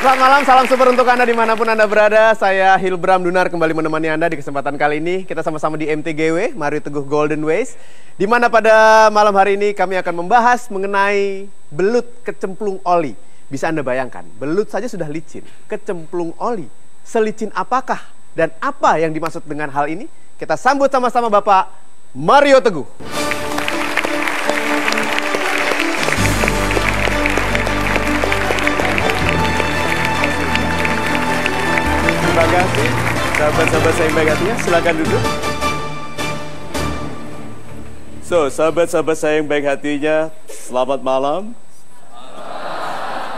Selamat malam, salam super untuk Anda dimanapun Anda berada. Saya Hilbram Dunar kembali menemani Anda di kesempatan kali ini. Kita sama-sama di MTGW, Mario Teguh Golden Ways. Di mana pada malam hari ini kami akan membahas mengenai belut kecemplung oli. Bisa Anda bayangkan, belut saja sudah licin, kecemplung oli. Selicin apakah dan apa yang dimaksud dengan hal ini? Kita sambut sama-sama Bapak Mario Teguh. Terima kasih, sahabat-sahabat saya yang baik hatinya, silakan duduk. Sahabat-sahabat saya yang baik hatinya, selamat malam.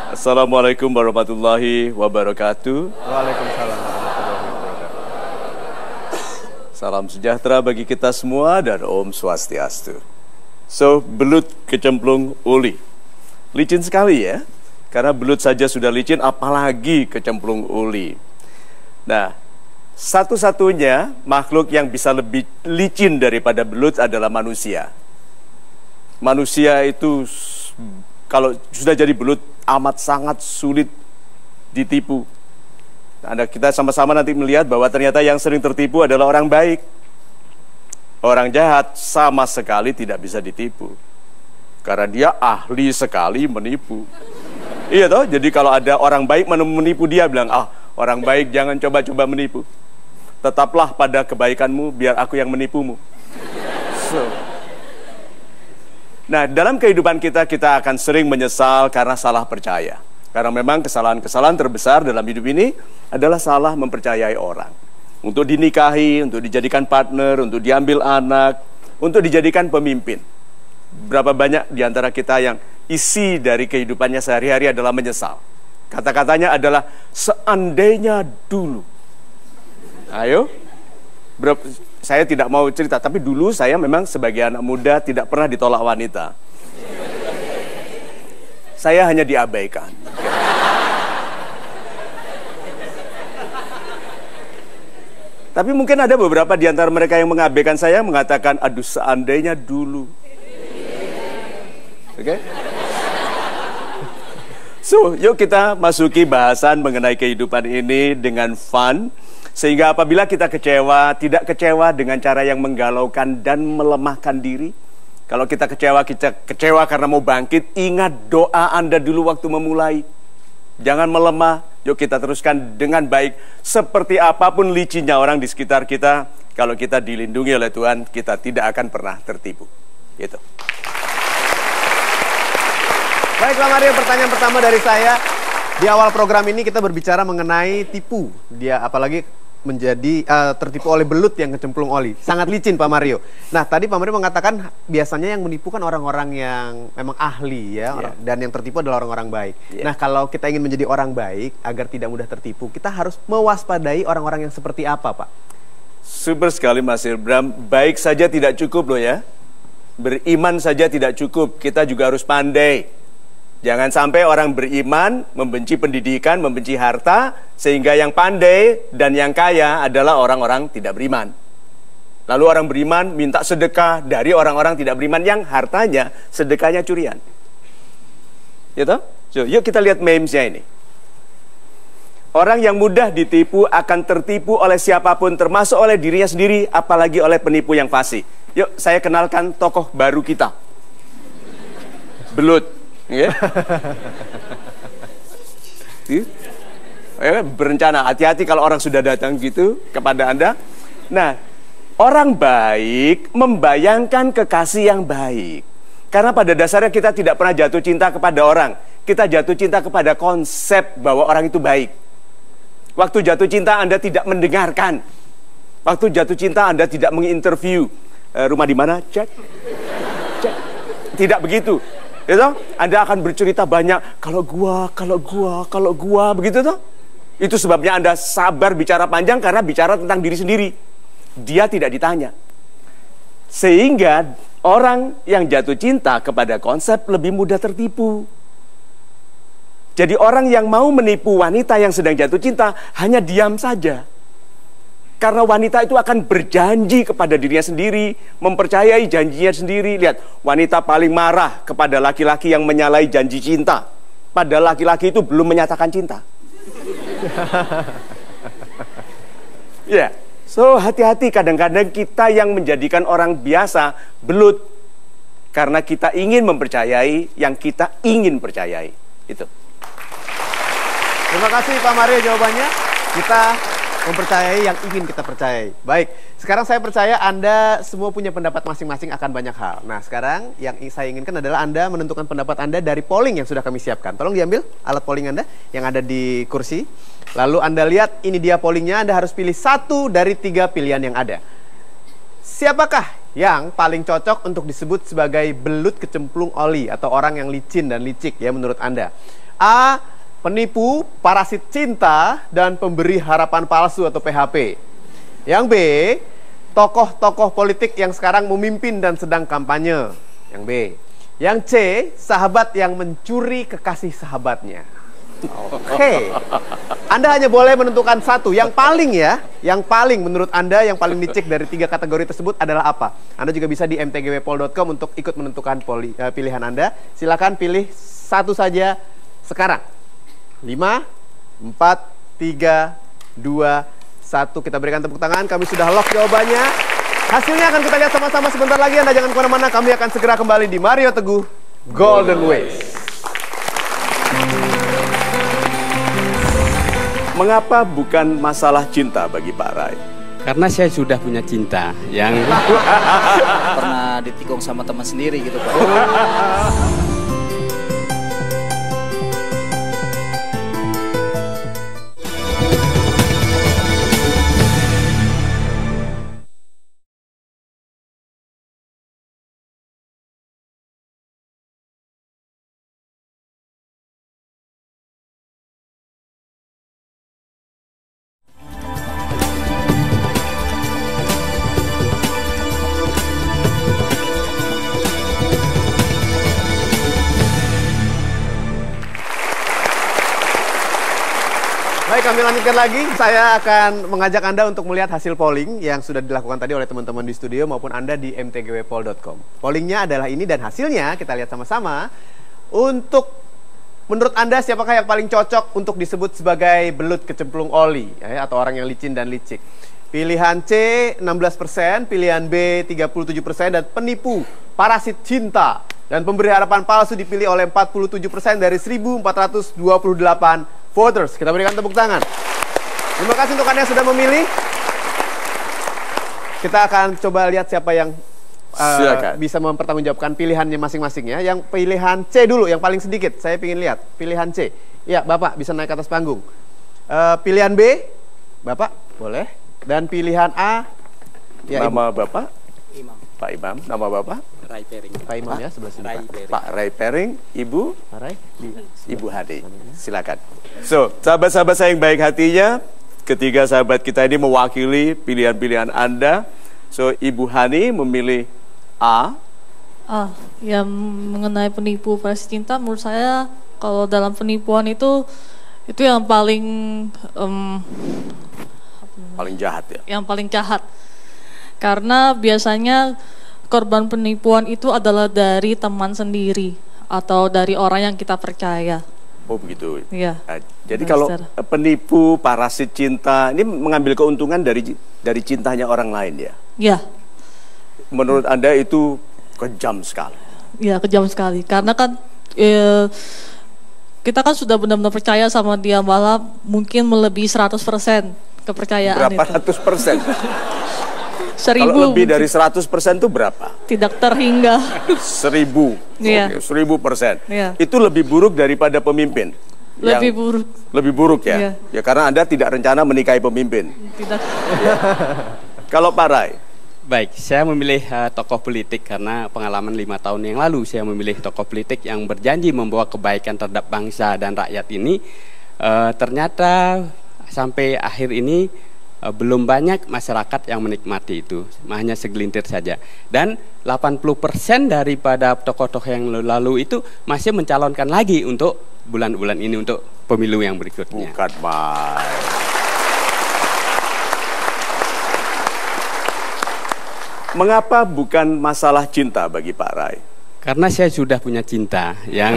Assalamualaikum warahmatullahi wabarakatuh. Waalaikumsalam warahmatullahi wabarakatuh. Salam sejahtera bagi kita semua dan Om Swastiastu. Belut kecemplung oli. Licin sekali ya, karena belut saja sudah licin, apalagi kecemplung oli. Nah, satu-satunya makhluk yang bisa lebih licin daripada belut adalah manusia. Manusia itu kalau sudah jadi belut amat sangat sulit ditipu. Nah, kita sama-sama nanti melihat bahwa ternyata yang sering tertipu adalah orang baik. Orang jahat sama sekali tidak bisa ditipu. Karena dia ahli sekali menipu. Iya toh? Jadi kalau ada orang baik menipu dia bilang, orang baik jangan coba-coba menipu. Tetaplah pada kebaikanmu, biar aku yang menipumu. Nah, dalam kehidupan kita akan sering menyesal karena salah percaya. Karena memang kesalahan-kesalahan terbesar dalam hidup ini adalah salah mempercayai orang. Untuk dinikahi, untuk dijadikan partner, untuk diambil anak, untuk dijadikan pemimpin. Berapa banyak di antara kita yang isi dari kehidupannya sehari-hari adalah menyesal. Kata-katanya adalah seandainya dulu. Ayo, saya tidak mau cerita, tapi dulu saya memang sebagai anak muda tidak pernah ditolak wanita. Saya hanya diabaikan. Tapi mungkin ada beberapa di antara mereka yang mengabaikan saya, mengatakan, aduh seandainya dulu. Oke? Yuk kita masuki bahasan mengenai kehidupan ini dengan fun. Sehingga apabila kita kecewa, tidak kecewa dengan cara yang menggalaukan dan melemahkan diri. Kalau kita kecewa karena mau bangkit, ingat doa Anda dulu waktu memulai. Jangan melemah, yuk kita teruskan dengan baik. Seperti apapun licinnya orang di sekitar kita, kalau kita dilindungi oleh Tuhan, kita tidak akan pernah tertipu. Gitu. Baiklah Mario, pertanyaan pertama dari saya. Di awal program ini kita berbicara mengenai tipu. Dia apalagi menjadi tertipu oleh belut yang kecemplung oli. Sangat licin Pak Mario. Nah tadi Pak Mario mengatakan biasanya yang menipu kan orang-orang yang memang ahli ya. Dan yang tertipu adalah orang-orang baik. Nah kalau kita ingin menjadi orang baik agar tidak mudah tertipu, kita harus mewaspadai orang-orang yang seperti apa Pak? Super sekali Mas Ilbram. Baik saja tidak cukup loh ya. Beriman saja tidak cukup. Kita juga harus pandai. Jangan sampai orang beriman, membenci pendidikan, membenci harta, sehingga yang pandai dan yang kaya adalah orang-orang tidak beriman. Lalu orang beriman minta sedekah dari orang-orang tidak beriman yang hartanya, sedekahnya curian. Gitu? Yuk kita lihat memesnya ini. Orang yang mudah ditipu akan tertipu oleh siapapun, termasuk oleh dirinya sendiri, apalagi oleh penipu yang fasik. Yuk saya kenalkan tokoh baru kita. Belut. Ya. Berencana, hati-hati kalau orang sudah datang gitu kepada Anda. Nah, orang baik membayangkan kekasih yang baik. Karena pada dasarnya kita tidak pernah jatuh cinta kepada orang. Kita jatuh cinta kepada konsep bahwa orang itu baik. Waktu jatuh cinta Anda tidak mendengarkan. Waktu jatuh cinta Anda tidak menginterview. Rumah di mana? Cek. Cek. Tidak begitu. Gitu? Anda akan bercerita banyak, kalau gua, begitu toh? Itu sebabnya Anda sabar bicara panjang karena bicara tentang diri sendiri. Dia tidak ditanya. Sehingga orang yang jatuh cinta kepada konsep lebih mudah tertipu. Jadi orang yang mau menipu wanita yang sedang jatuh cinta hanya diam saja. Karena wanita itu akan berjanji kepada dirinya sendiri, mempercayai janjinya sendiri. Lihat, wanita paling marah kepada laki-laki yang menyalahi janji cinta. Padahal laki-laki itu belum menyatakan cinta. Ya, so hati-hati kadang-kadang kita yang menjadikan orang biasa belut karena kita ingin mempercayai yang kita ingin percayai. Itu. Terima kasih Pak Mario jawabannya. Kita mempercayai yang ingin kita percayai. Baik, sekarang saya percaya Anda semua punya pendapat masing-masing akan banyak hal. Nah, sekarang yang saya inginkan adalah Anda menentukan pendapat Anda dari polling yang sudah kami siapkan. Tolong diambil alat polling Anda yang ada di kursi. Lalu Anda lihat, ini dia pollingnya. Anda harus pilih 1 dari 3 pilihan yang ada. Siapakah yang paling cocok untuk disebut sebagai belut kecemplung oli atau orang yang licin dan licik ya menurut Anda? A. Penipu, parasit cinta, dan pemberi harapan palsu atau PHP. Yang B, tokoh-tokoh politik yang sekarang memimpin dan sedang kampanye. Yang B. Yang C, sahabat yang mencuri kekasih sahabatnya. Oke. Anda hanya boleh menentukan satu. Yang paling ya, yang paling menurut Anda, yang paling licik dari 3 kategori tersebut adalah apa? Anda juga bisa di mtgwpol.com untuk ikut menentukan pilihan Anda. Silakan pilih satu saja sekarang. 5, 4, 3, 2, 1. Kita berikan tepuk tangan. Kami sudah lock jawabannya. Hasilnya akan kita lihat sama-sama sebentar lagi. Anda jangan kemana-mana. Kami akan segera kembali di Mario Teguh Golden Ways. Mengapa bukan masalah cinta bagi Pak Rai? Karena saya sudah punya cinta yang pernah ditikung sama teman sendiri gitu Pak. Baik, kami lanjutkan lagi. Saya akan mengajak Anda untuk melihat hasil polling yang sudah dilakukan tadi oleh teman-teman di studio maupun Anda di mtgwpol.com. Pollingnya adalah ini dan hasilnya kita lihat sama-sama. Untuk menurut Anda siapakah yang paling cocok untuk disebut sebagai belut kecemplung oli ya, atau orang yang licin dan licik? Pilihan C 16%, pilihan B 37%, dan penipu, parasit cinta, dan pemberi harapan palsu dipilih oleh 47% dari 1.428 voters. Kita berikan tepuk tangan. Terima kasih untuk Anda yang sudah memilih. Kita akan coba lihat siapa yang bisa mempertanggungjawabkan pilihannya masing-masing ya. Yang pilihan C dulu, yang paling sedikit. Saya ingin lihat pilihan C. Ya, Bapak bisa naik ke atas panggung. Pilihan B, Bapak boleh. Dan pilihan A, ya, nama Ibu. Bapak? Imam. Pak Imam. Nama Bapak? Rai Pering. Pak Imam ya, sebelah sini. Pak Rai Pering. Ibu? Pak Rai. Ibu Hadi. Silakan. So, sahabat-sahabat saya yang baik hatinya, ketiga sahabat kita ini mewakili pilihan-pilihan Anda. So, Ibu Hani memilih A. Yang mengenai penipu parasit cinta, menurut saya kalau dalam penipuan itu yang paling Paling jahat ya? Yang paling jahat. Karena biasanya korban penipuan itu adalah dari teman sendiri atau dari orang yang kita percaya. Oh begitu. Iya. Nah, jadi kalau penipu, parasit cinta, ini mengambil keuntungan dari cintanya orang lain ya? Iya. Menurut Anda itu kejam sekali? Iya, kejam sekali. Karena kan kita kan sudah benar-benar percaya sama dia, malah mungkin melebihi 100% kepercayaan. Berapa ratus persen? 1000. Kalau lebih dari 100% itu berapa? Tidak terhingga. 1000. Iya. Oke, 1000%. Iya. Itu lebih buruk daripada pemimpin. Lebih buruk. Lebih buruk ya? Iya. Ya karena Anda tidak rencana menikahi pemimpin. Tidak. Ya. Kalau Pak Rai? baik. Saya memilih tokoh politik karena pengalaman 5 tahun yang lalu saya memilih tokoh politik yang berjanji membawa kebaikan terhadap bangsa dan rakyat ini. Ternyata sampai akhir ini belum banyak masyarakat yang menikmati itu, hanya segelintir saja. Dan 80% daripada tokoh-tokoh yang lalu itu masih mencalonkan lagi untuk bulan-bulan ini untuk pemilu yang berikutnya. Bukan main. Mengapa bukan masalah cinta bagi Pak Rai? Karena saya sudah punya cinta yang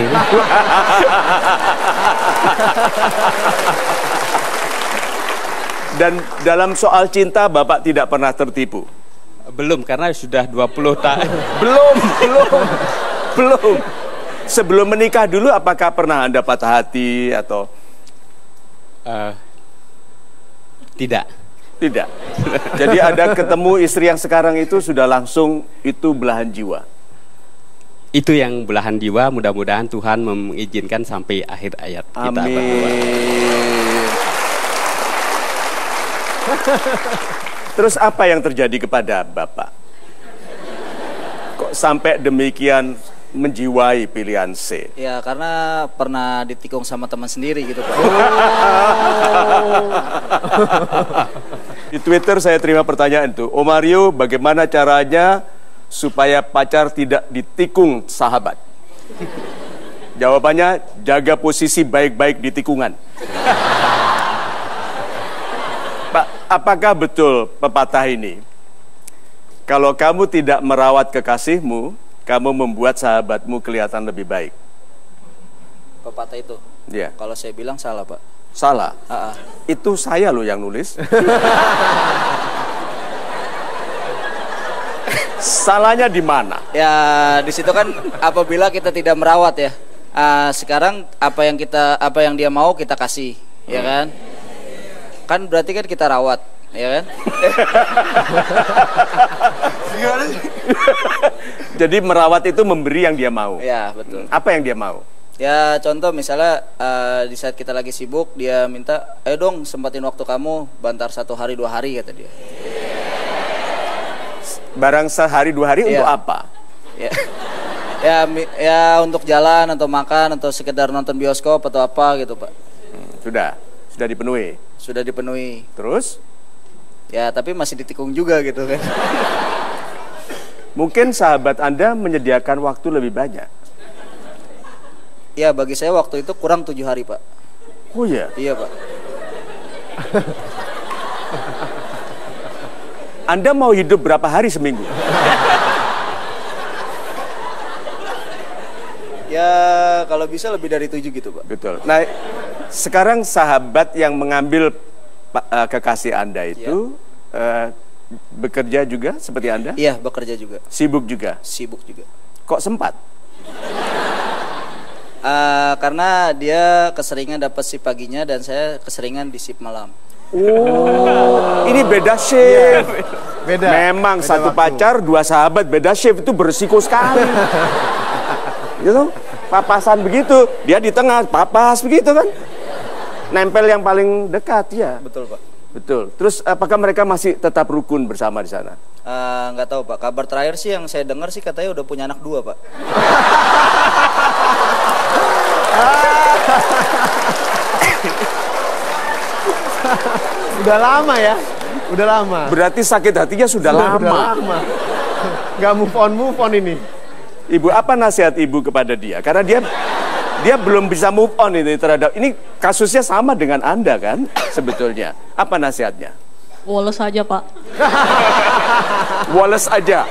Dan dalam soal cinta Bapak tidak pernah tertipu. belum, karena sudah 20 tahun. Belum. Sebelum menikah dulu apakah pernah Anda patah hati atau Tidak. tidak? Jadi Anda ketemu istri yang sekarang itu sudah langsung itu belahan jiwa. Itu yang belahan jiwa, mudah-mudahan Tuhan mengizinkan sampai akhir hayat kita berdua. Amin. Terus apa yang terjadi kepada Bapak? Kok sampai demikian menjiwai pilihan C? Ya karena pernah ditikung sama teman sendiri gitu Pak. Di Twitter saya terima pertanyaan tuh, Om Mario, bagaimana caranya supaya pacar tidak ditikung sahabat? Jawabannya, jaga posisi baik-baik di tikungan. Pak, apakah betul pepatah ini? Kalau kamu tidak merawat kekasihmu, kamu membuat sahabatmu kelihatan lebih baik. Pepatah itu. Ya. Kalau saya bilang salah Pak. Salah. Ah, ah. Itu saya loh yang nulis. Salahnya di mana? Ya di situ kan apabila kita tidak merawat ya. Sekarang apa yang dia mau kita kasih, ya kan? Kan berarti kan kita rawat, ya kan? Jadi merawat itu memberi yang dia mau. Ya betul. Apa yang dia mau? Ya contoh misalnya di saat kita lagi sibuk dia minta, ayo dong sempatin waktu kamu bentar 1 hari 2 hari kata dia. Barang sehari 2 hari untuk apa? Ya. Ya untuk jalan atau makan atau sekedar nonton bioskop atau apa gitu Pak. Sudah dipenuhi. Sudah dipenuhi. Terus? Ya tapi masih ditikung juga gitu kan. Mungkin sahabat Anda menyediakan waktu lebih banyak. Ya bagi saya waktu itu kurang 7 hari Pak. Oh ya? Iya Pak. Anda mau hidup berapa hari seminggu? Ya kalau bisa lebih dari 7 gitu Pak. Betul. Nah, sekarang sahabat yang mengambil kekasih Anda itu bekerja juga seperti Anda? Iya bekerja juga. Sibuk juga? Sibuk juga. Kok sempat? Karena dia keseringan dapat shift paginya dan saya keseringan di shift malam. Oh, ini beda shift. Beda. Memang Beda satu waktu. pacar, 2 sahabat, beda shift itu berisiko sekali. Gitu, papasan begitu, dia di tengah, papas begitu kan? Nempel yang paling dekat ya. Betul Pak. Betul. Terus apakah mereka masih tetap rukun bersama di sana? Nggak tahu Pak. Kabar terakhir sih yang saya dengar sih katanya udah punya anak 2 Pak. Udah lama ya. Udah lama. Berarti sakit hatinya sudah Udah lama. lama. Gak move on ini. Ibu, apa nasihat ibu kepada dia? Karena dia belum bisa move on ini terhadap ini, kasusnya sama dengan Anda kan sebetulnya. Apa nasihatnya? Woles aja Pak. Woles aja.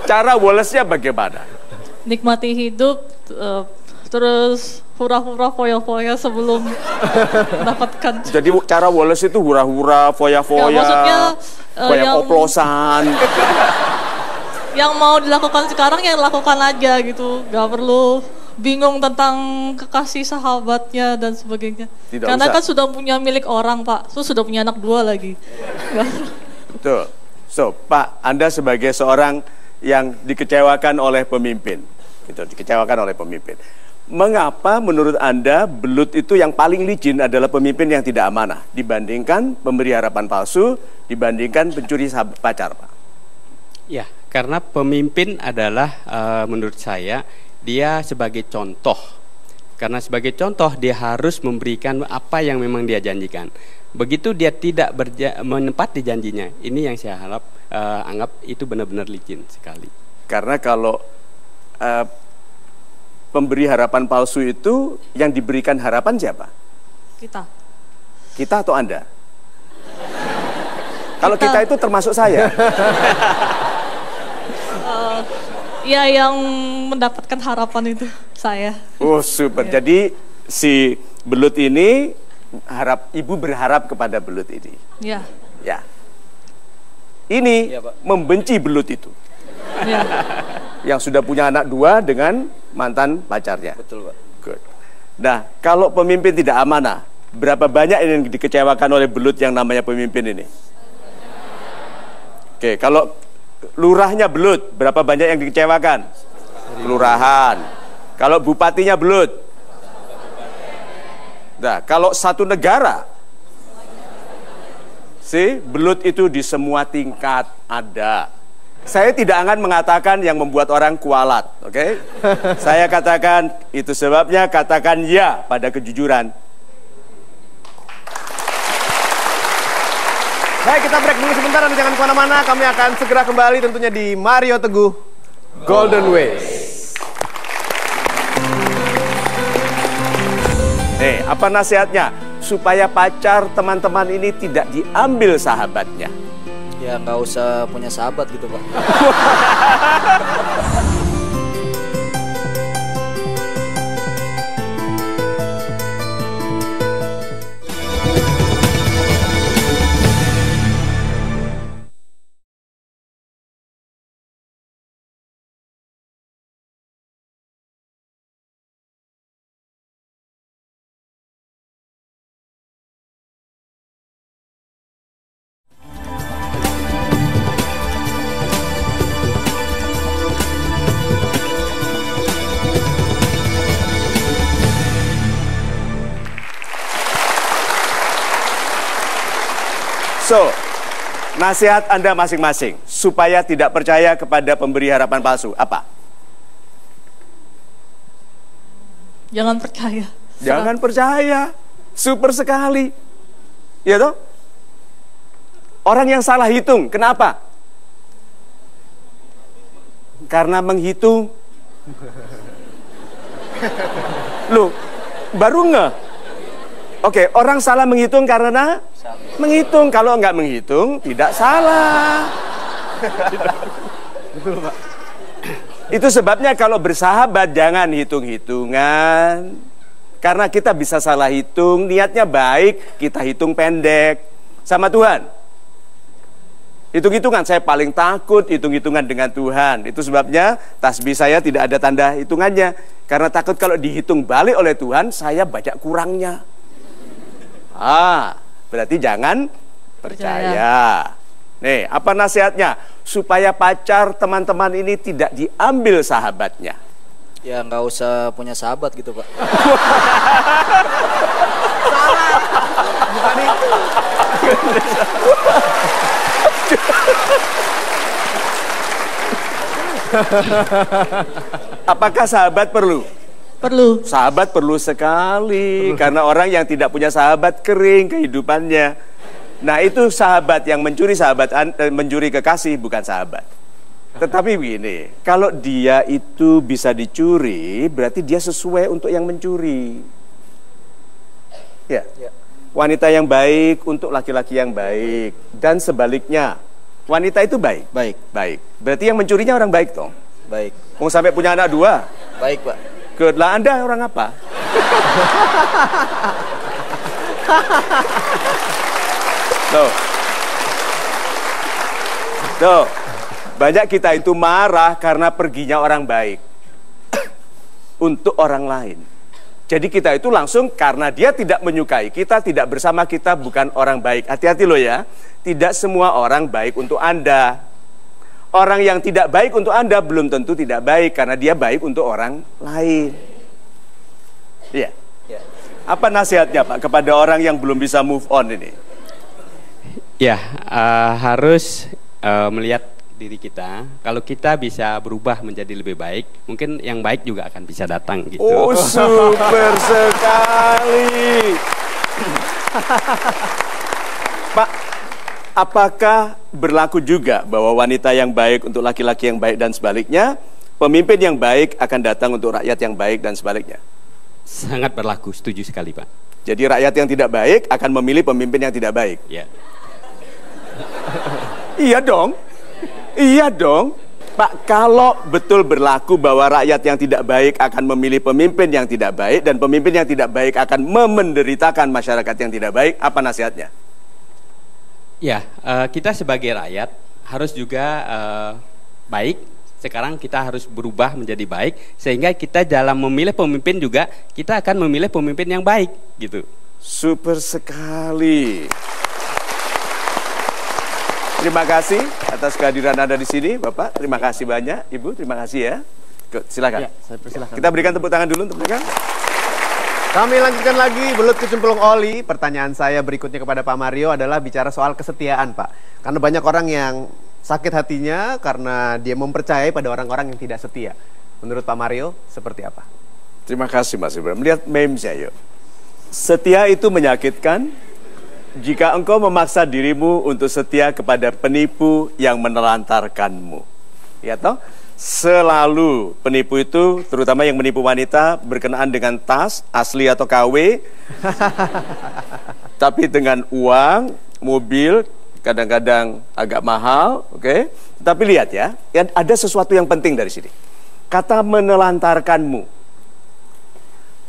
Cara wolesnya bagaimana? Nikmati hidup, terus hura-hura foya-foya sebelum mendapatkan. Jadi cara woles itu hura-hura, foya-foya, Ya, maksudnya, kayak yang- oplosan. Yang mau dilakukan sekarang ya lakukan aja gitu, gak perlu bingung tentang kekasih sahabatnya dan sebagainya. Tidak Karena usah. kan sudah punya milik orang Pak, terus sudah punya anak 2 lagi. Betul. So, Pak, Anda sebagai seorang yang dikecewakan oleh pemimpin, gitu, dikecewakan oleh pemimpin. Mengapa menurut Anda belut itu yang paling licin adalah pemimpin yang tidak amanah dibandingkan pemberi harapan palsu, dibandingkan pencuri pacar, Pak? Ya, karena pemimpin adalah menurut saya dia sebagai contoh. Karena sebagai contoh dia harus memberikan apa yang memang dia janjikan. Begitu dia tidak menepati janjinya, ini yang saya harap anggap itu benar-benar licin sekali. Karena kalau pemberi harapan palsu itu yang diberikan harapan siapa? Kita. Kita atau Anda? Kalau Kita. kita itu termasuk saya. Ya, yang mendapatkan harapan itu saya. Oh, super. Ya. Jadi si belut ini ibu berharap kepada belut ini. Ya. Ya. Ini Iya, Pak. membenci belut itu. Ya. Yang sudah punya anak 2 dengan mantan pacarnya. Betul, Pak. Good. Nah, kalau pemimpin tidak amanah, berapa banyak yang dikecewakan oleh belut yang namanya pemimpin ini? Oke, kalau lurahnya belut, berapa banyak yang dikecewakan? Kelurahan. Kalau bupatinya belut. Nah, kalau satu negara, belut itu di semua tingkat ada. Saya tidak akan mengatakan yang membuat orang kualat, oke? Saya katakan itu sebabnya katakan ya pada kejujuran. Baik, kita break dulu sebentar, nanti jangan kemana-mana. Kami akan segera kembali tentunya di Mario Teguh Golden Ways. Nih, apa nasihatnya? Supaya pacar teman-teman ini tidak diambil sahabatnya. Ya nggak usah punya sahabat gitu, Pak. So, nasihat Anda masing-masing supaya tidak percaya kepada pemberi harapan palsu, apa? Jangan percaya. Jangan percaya. Super sekali. Ya toh? Orang yang salah hitung, kenapa? Karena menghitung. Loh, baru nggak? Oke, orang salah menghitung karena menghitung. Kalau nggak menghitung, tidak salah. Betul, Pak. Itu sebabnya kalau bersahabat jangan hitung-hitungan. Karena kita bisa salah hitung, niatnya baik, kita hitung pendek. Sama Tuhan. Hitung-hitungan, saya paling takut hitung-hitungan dengan Tuhan. Itu sebabnya tasbih saya tidak ada tanda hitungannya. Karena takut kalau dihitung balik oleh Tuhan, saya banyak kurangnya. Berarti jangan percaya. Nih, apa nasihatnya? Supaya pacar teman-teman ini tidak diambil sahabatnya. Ya nggak usah punya sahabat gitu, Pak. Bukan itu. Apakah sahabat perlu? Perlu. Sahabat perlu sekali, karena orang yang tidak punya sahabat kering kehidupannya. Nah, itu sahabat yang mencuri mencuri kekasih, bukan sahabat. Tetapi begini, kalau dia itu bisa dicuri, berarti dia sesuai untuk yang mencuri. Ya. Wanita yang baik untuk laki-laki yang baik, dan sebaliknya. Wanita itu baik. Baik. Berarti yang mencurinya orang baik toh. Baik. Mau sampai punya anak 2. Baik, Pak. Lah Anda orang apa? Tuh. Banyak kita itu marah karena perginya orang baik untuk orang lain. Jadi kita itu langsung karena dia tidak menyukai kita, tidak bersama kita, bukan orang baik. Hati-hati loh ya. Tidak semua orang baik untuk Anda. Orang yang tidak baik untuk Anda belum tentu tidak baik karena dia baik untuk orang lain. Iya. Apa nasihatnya, Pak, kepada orang yang belum bisa move on ini? Ya, harus melihat diri kita. Kalau kita bisa berubah menjadi lebih baik, mungkin yang baik juga akan bisa datang gitu. Oh, super sekali. Pak, apakah berlaku juga bahwa wanita yang baik untuk laki-laki yang baik dan sebaliknya, pemimpin yang baik akan datang untuk rakyat yang baik dan sebaliknya? Sangat berlaku, setuju sekali, Pak. Jadi rakyat yang tidak baik akan memilih pemimpin yang tidak baik. Ya. Iya dong. Pak, kalau betul berlaku bahwa rakyat yang tidak baik akan memilih pemimpin yang tidak baik dan pemimpin yang tidak baik akan memenderitakan masyarakat yang tidak baik, apa nasihatnya? Ya, kita sebagai rakyat harus juga baik. Sekarang kita harus berubah menjadi baik sehingga kita dalam memilih pemimpin juga kita akan memilih pemimpin yang baik, gitu. Super sekali. Terima kasih atas kehadiran Anda di sini, Bapak. Terima kasih banyak, Ibu. Terima kasih ya. Silakan. Ya, saya persilahkan. Kita berikan tepuk tangan dulu untuk mereka. Kami lanjutkan lagi Belut Kecemplung Oli. Pertanyaan saya berikutnya kepada Pak Mario adalah bicara soal kesetiaan, Pak. Karena banyak orang yang sakit hatinya karena dia mempercayai pada orang-orang yang tidak setia. Menurut Pak Mario, seperti apa? Terima kasih, Mas Ibrahim. Lihat meme-nya yuk. Setia itu menyakitkan jika engkau memaksa dirimu untuk setia kepada penipu yang menelantarkanmu. Ya toh? Selalu penipu itu, terutama yang menipu wanita, berkenaan dengan tas, asli atau KW. Tapi dengan uang, mobil, kadang-kadang agak mahal, oke? Tapi lihat ya, ada sesuatu yang penting dari sini. Kata menelantarkanmu.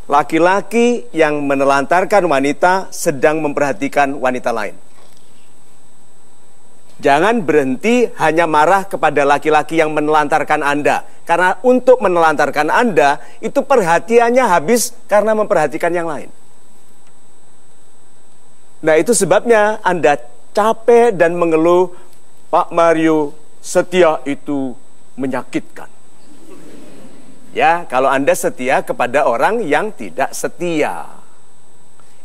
Laki-laki yang menelantarkan wanita sedang memperhatikan wanita lain. Jangan berhenti hanya marah kepada laki-laki yang menelantarkan Anda. Karena untuk menelantarkan Anda, itu perhatiannya habis karena memperhatikan yang lain. Nah, itu sebabnya Anda capek dan mengeluh, Pak Mario, setia itu menyakitkan. Ya, kalau Anda setia kepada orang yang tidak setia.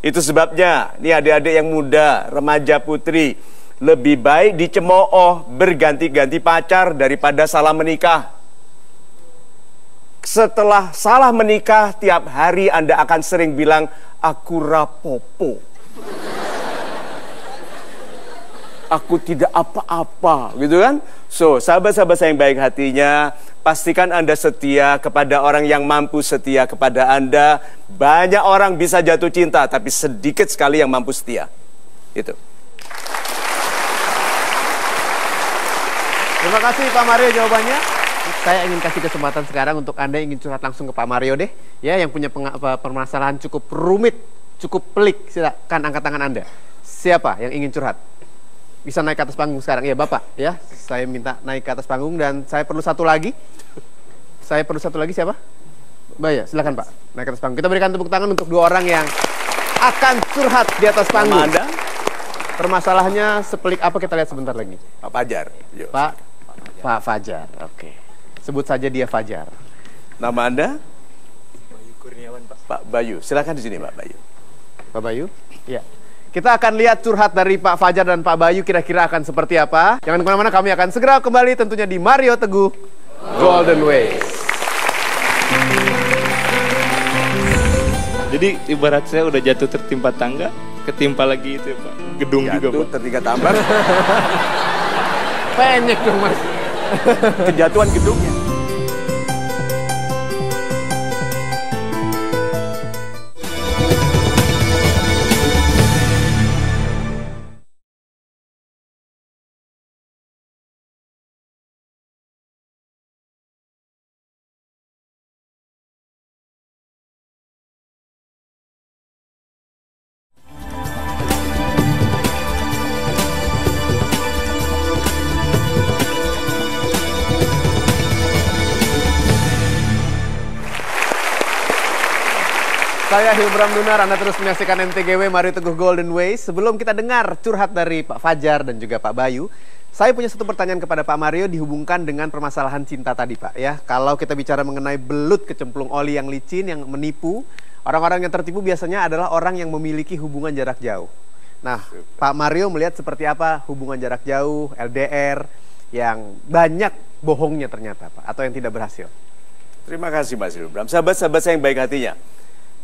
Itu sebabnya, ini adik-adik yang muda, remaja putri, lebih baik dicemooh berganti-ganti pacar daripada salah menikah. Setelah salah menikah, tiap hari Anda akan sering bilang, aku rapopo. Aku tidak apa-apa, gitu kan? So, sahabat-sahabat saya yang baik hatinya, pastikan Anda setia kepada orang yang mampu setia kepada Anda. Banyak orang bisa jatuh cinta, tapi sedikit sekali yang mampu setia. Itu. Terima kasih Pak Mario jawabannya. Saya ingin kasih kesempatan sekarang untuk Anda yang ingin curhat langsung ke Pak Mario deh. Ya, yang punya permasalahan cukup rumit, cukup pelik. Silakan angkat tangan Anda. Siapa yang ingin curhat? Bisa naik ke atas panggung sekarang. Ya, Bapak. Ya, saya minta naik ke atas panggung dan saya perlu satu lagi. Saya perlu satu lagi siapa? Mbak ya, silakan Pak. Naik ke atas panggung. Kita berikan tepuk tangan untuk dua orang yang akan curhat di atas panggung. Nama Anda? Permasalahannya sepelik apa kita lihat sebentar lagi. Pak Fajar. Yuk. Pak Fajar. Oke. Sebut saja dia Fajar. Nama Anda? Bayu Kurniawan, Pak. Pak Bayu. Silakan di sini, Pak Bayu. Pak Bayu? Iya. Kita akan lihat curhat dari Pak Fajar dan Pak Bayu kira-kira akan seperti apa. Jangan kemana-mana, kami akan segera kembali tentunya di Mario Teguh Golden Ways. Jadi ibarat saya udah jatuh tertimpa tangga, ketimpa lagi itu ya Pak, gedung Jatuh, juga Pak. tertinggal tambar. Penyek dong Mas. Kejatuhan gedungnya. Saya Hilbram Dunar, Anda terus menyaksikan MTGW Mario Teguh Golden Ways. Sebelum kita dengar curhat dari Pak Fajar dan juga Pak Bayu, saya punya satu pertanyaan kepada Pak Mario dihubungkan dengan permasalahan cinta tadi Pak. Ya, kalau kita bicara mengenai belut kecemplung oli yang licin, yang menipu, orang-orang yang tertipu biasanya adalah orang yang memiliki hubungan jarak jauh. Nah, Pak Mario melihat seperti apa hubungan jarak jauh, LDR, yang banyak bohongnya ternyata Pak, atau yang tidak berhasil. Terima kasih Mas Hilbram. Sahabat-sahabat saya yang baik hatinya,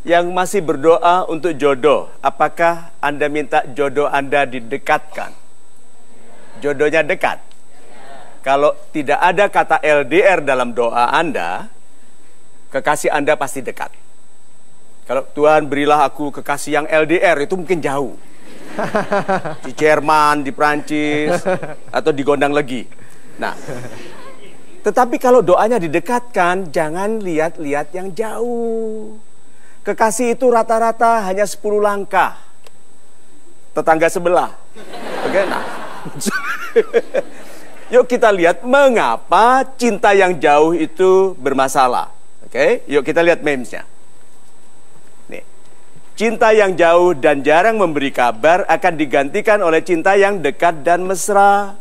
yang masih berdoa untuk jodoh, apakah Anda minta jodoh Anda didekatkan? Jodohnya dekat. Kalau tidak ada kata LDR dalam doa Anda, kekasih Anda pasti dekat. Kalau Tuhan berilah aku kekasih yang LDR, itu mungkin jauh. Di Jerman, di Prancis, atau di Gondang Legi. Nah, Tetapi kalau doanya didekatkan, jangan lihat-lihat yang jauh. Kekasih itu rata-rata hanya 10 langkah. Tetangga sebelah. Oke, nah. Yuk kita lihat mengapa cinta yang jauh itu bermasalah. Oke, yuk kita lihat memesnya. Nih. Cinta yang jauh dan jarang memberi kabar akan digantikan oleh cinta yang dekat dan mesra.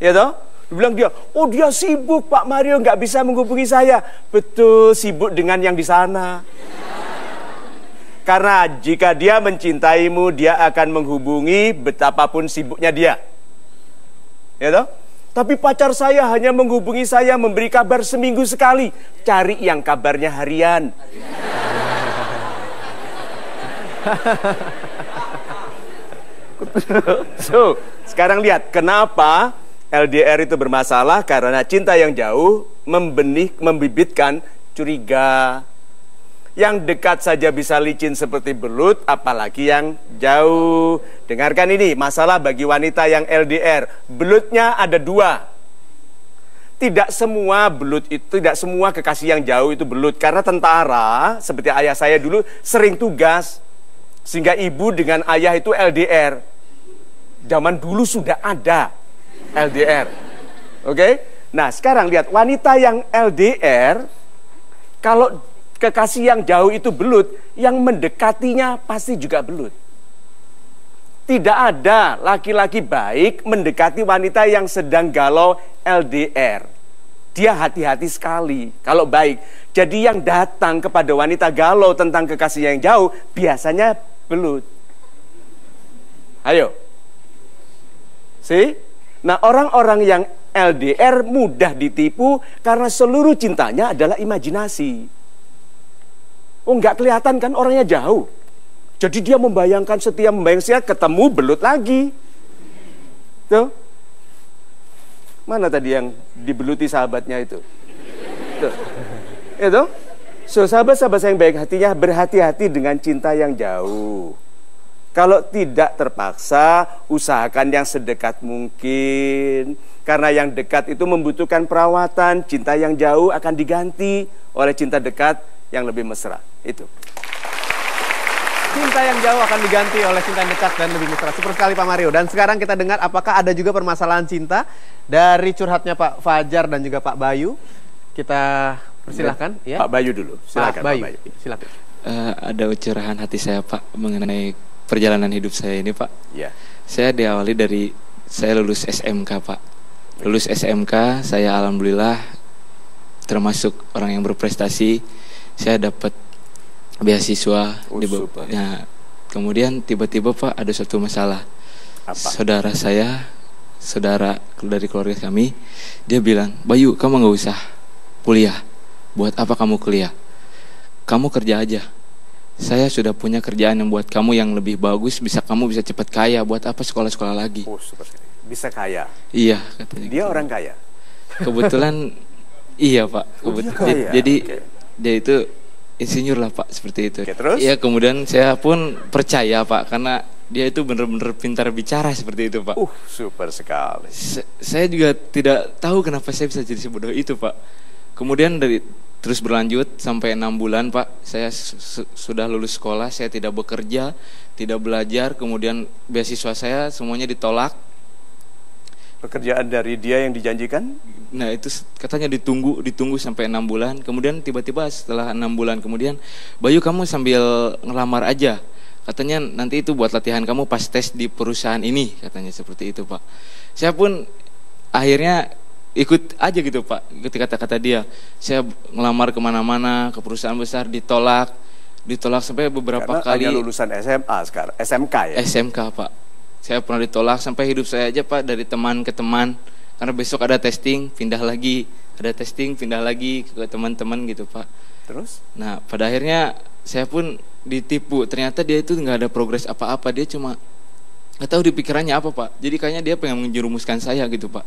Ya toh? Bilang dia, oh dia sibuk Pak Mario, nggak bisa menghubungi saya. Betul, sibuk dengan yang di sana. Karena jika dia mencintaimu, dia akan menghubungi betapapun sibuknya dia. Ya toh? Tapi pacar saya hanya menghubungi saya, memberi kabar seminggu sekali. Cari yang kabarnya harian. So, sekarang lihat kenapa LDR itu bermasalah, karena cinta yang jauh membibitkan curiga. Yang dekat saja bisa licin seperti belut, apalagi yang jauh. Dengarkan ini, masalah bagi wanita yang LDR. Belutnya ada 2. Tidak semua belut itu, tidak semua kekasih yang jauh itu belut. Karena tentara, seperti ayah saya dulu, sering tugas. Sehingga ibu dengan ayah itu LDR. Zaman dulu sudah ada LDR. Oke? Nah, sekarang lihat wanita yang LDR, kalau kekasih yang jauh itu belut, yang mendekatinya pasti juga belut. Tidak ada laki-laki baik mendekati wanita yang sedang galau LDR. Dia hati-hati sekali kalau baik. Jadi yang datang kepada wanita galau tentang kekasih yang jauh biasanya belut. Ayo. See? Nah, orang-orang yang LDR mudah ditipu karena seluruh cintanya adalah imajinasi. Oh, nggak kelihatan kan orangnya jauh. Jadi dia membayangkan setia ketemu belut lagi. Tuh. Mana tadi yang dibeluti sahabatnya itu? Tuh. Itu. So, sahabat-sahabat saya yang baik hatinya, berhati-hati dengan cinta yang jauh. Kalau tidak terpaksa, usahakan yang sedekat mungkin. Karena yang dekat itu membutuhkan perawatan, cinta yang jauh akan diganti oleh cinta dekat yang lebih mesra. Itu. Cinta yang jauh akan diganti oleh cinta yang dekat dan lebih mesra. Super sekali Pak Mario. Dan sekarang kita dengar apakah ada juga permasalahan cinta dari curhatnya Pak Fajar dan juga Pak Bayu. Kita persilahkan. Ya. Pak Bayu dulu. Silakan Pak Bayu. Pak Bayu. Silakan. Ada curahan hati saya Pak mengenai perjalanan hidup saya ini Pak. Ya. Saya diawali dari saya lulus SMK Pak. Lulus SMK, saya alhamdulillah termasuk orang yang berprestasi. Saya dapat beasiswa di ya, kemudian tiba-tiba Pak ada suatu masalah. Apa? Saudara dari keluarga kami, dia bilang, "Bayu, kamu nggak usah kuliah. Buat apa kamu kuliah? Kamu kerja aja. Saya sudah punya kerjaan yang buat kamu yang lebih bagus, kamu bisa cepat kaya. Buat apa sekolah-sekolah lagi?" Oh, seperti ini. Bisa kaya. Iya, katanya. Dia gitu. Orang kaya. Kebetulan iya Pak. Jadi okay. Dia itu insinyur lah Pak, seperti itu. Okay, terus? Iya, kemudian saya pun percaya Pak, karena dia itu benar-benar pintar bicara seperti itu Pak. Super sekali. Saya juga tidak tahu kenapa saya bisa jadi sebodoh itu Pak. Kemudian terus berlanjut sampai 6 bulan Pak, saya sudah lulus sekolah, saya tidak bekerja, tidak belajar, kemudian beasiswa saya semuanya ditolak. Pekerjaan dari dia yang dijanjikan? Nah itu katanya ditunggu sampai 6 bulan. Kemudian tiba-tiba setelah 6 bulan kemudian, "Bayu, kamu sambil ngelamar aja. Katanya nanti itu buat latihan kamu pas tes di perusahaan ini." Katanya seperti itu Pak. Saya pun akhirnya ikut aja gitu Pak. Ikuti kata-kata dia. Saya ngelamar kemana-mana, ke perusahaan besar, ditolak sampai beberapa kali. Karena lulusan SMA sekarang, SMK ya? SMK Pak. Saya pernah ditolak sampai hidup saya aja Pak, dari teman ke teman. Karena besok ada testing, pindah lagi. Ada testing, pindah lagi ke teman-teman gitu Pak. Terus? Nah pada akhirnya saya pun ditipu. Ternyata dia itu nggak ada progres apa-apa. Dia cuma nggak tahu di pikirannya apa Pak. Jadi kayaknya dia pengen menjerumuskan saya gitu Pak.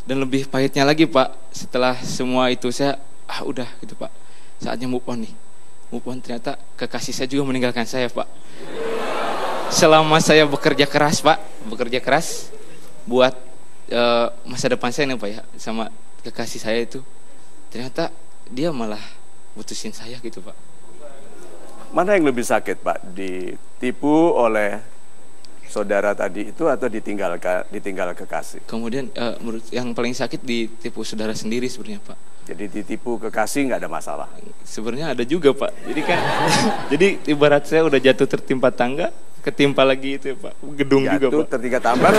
Dan lebih pahitnya lagi Pak, setelah semua itu saya, udah gitu Pak. Saatnya move on nih. Move on, ternyata kekasih saya juga meninggalkan saya Pak. Selama saya bekerja keras Pak, buat masa depan saya nih Pak ya, sama kekasih saya itu, ternyata dia malah putusin saya gitu Pak. Mana yang lebih sakit Pak? Ditipu oleh saudara tadi itu atau ditinggal kekasih? Kemudian menurut yang paling sakit ditipu saudara sendiri sebenarnya Pak. Jadi ditipu kekasih nggak ada masalah? Sebenarnya ada juga Pak. Jadi kan, jadi ibarat saya udah jatuh tertimpa tangga, ketimpa lagi itu Pak, gedung juga Pak. Jatuh tertinggal tambang.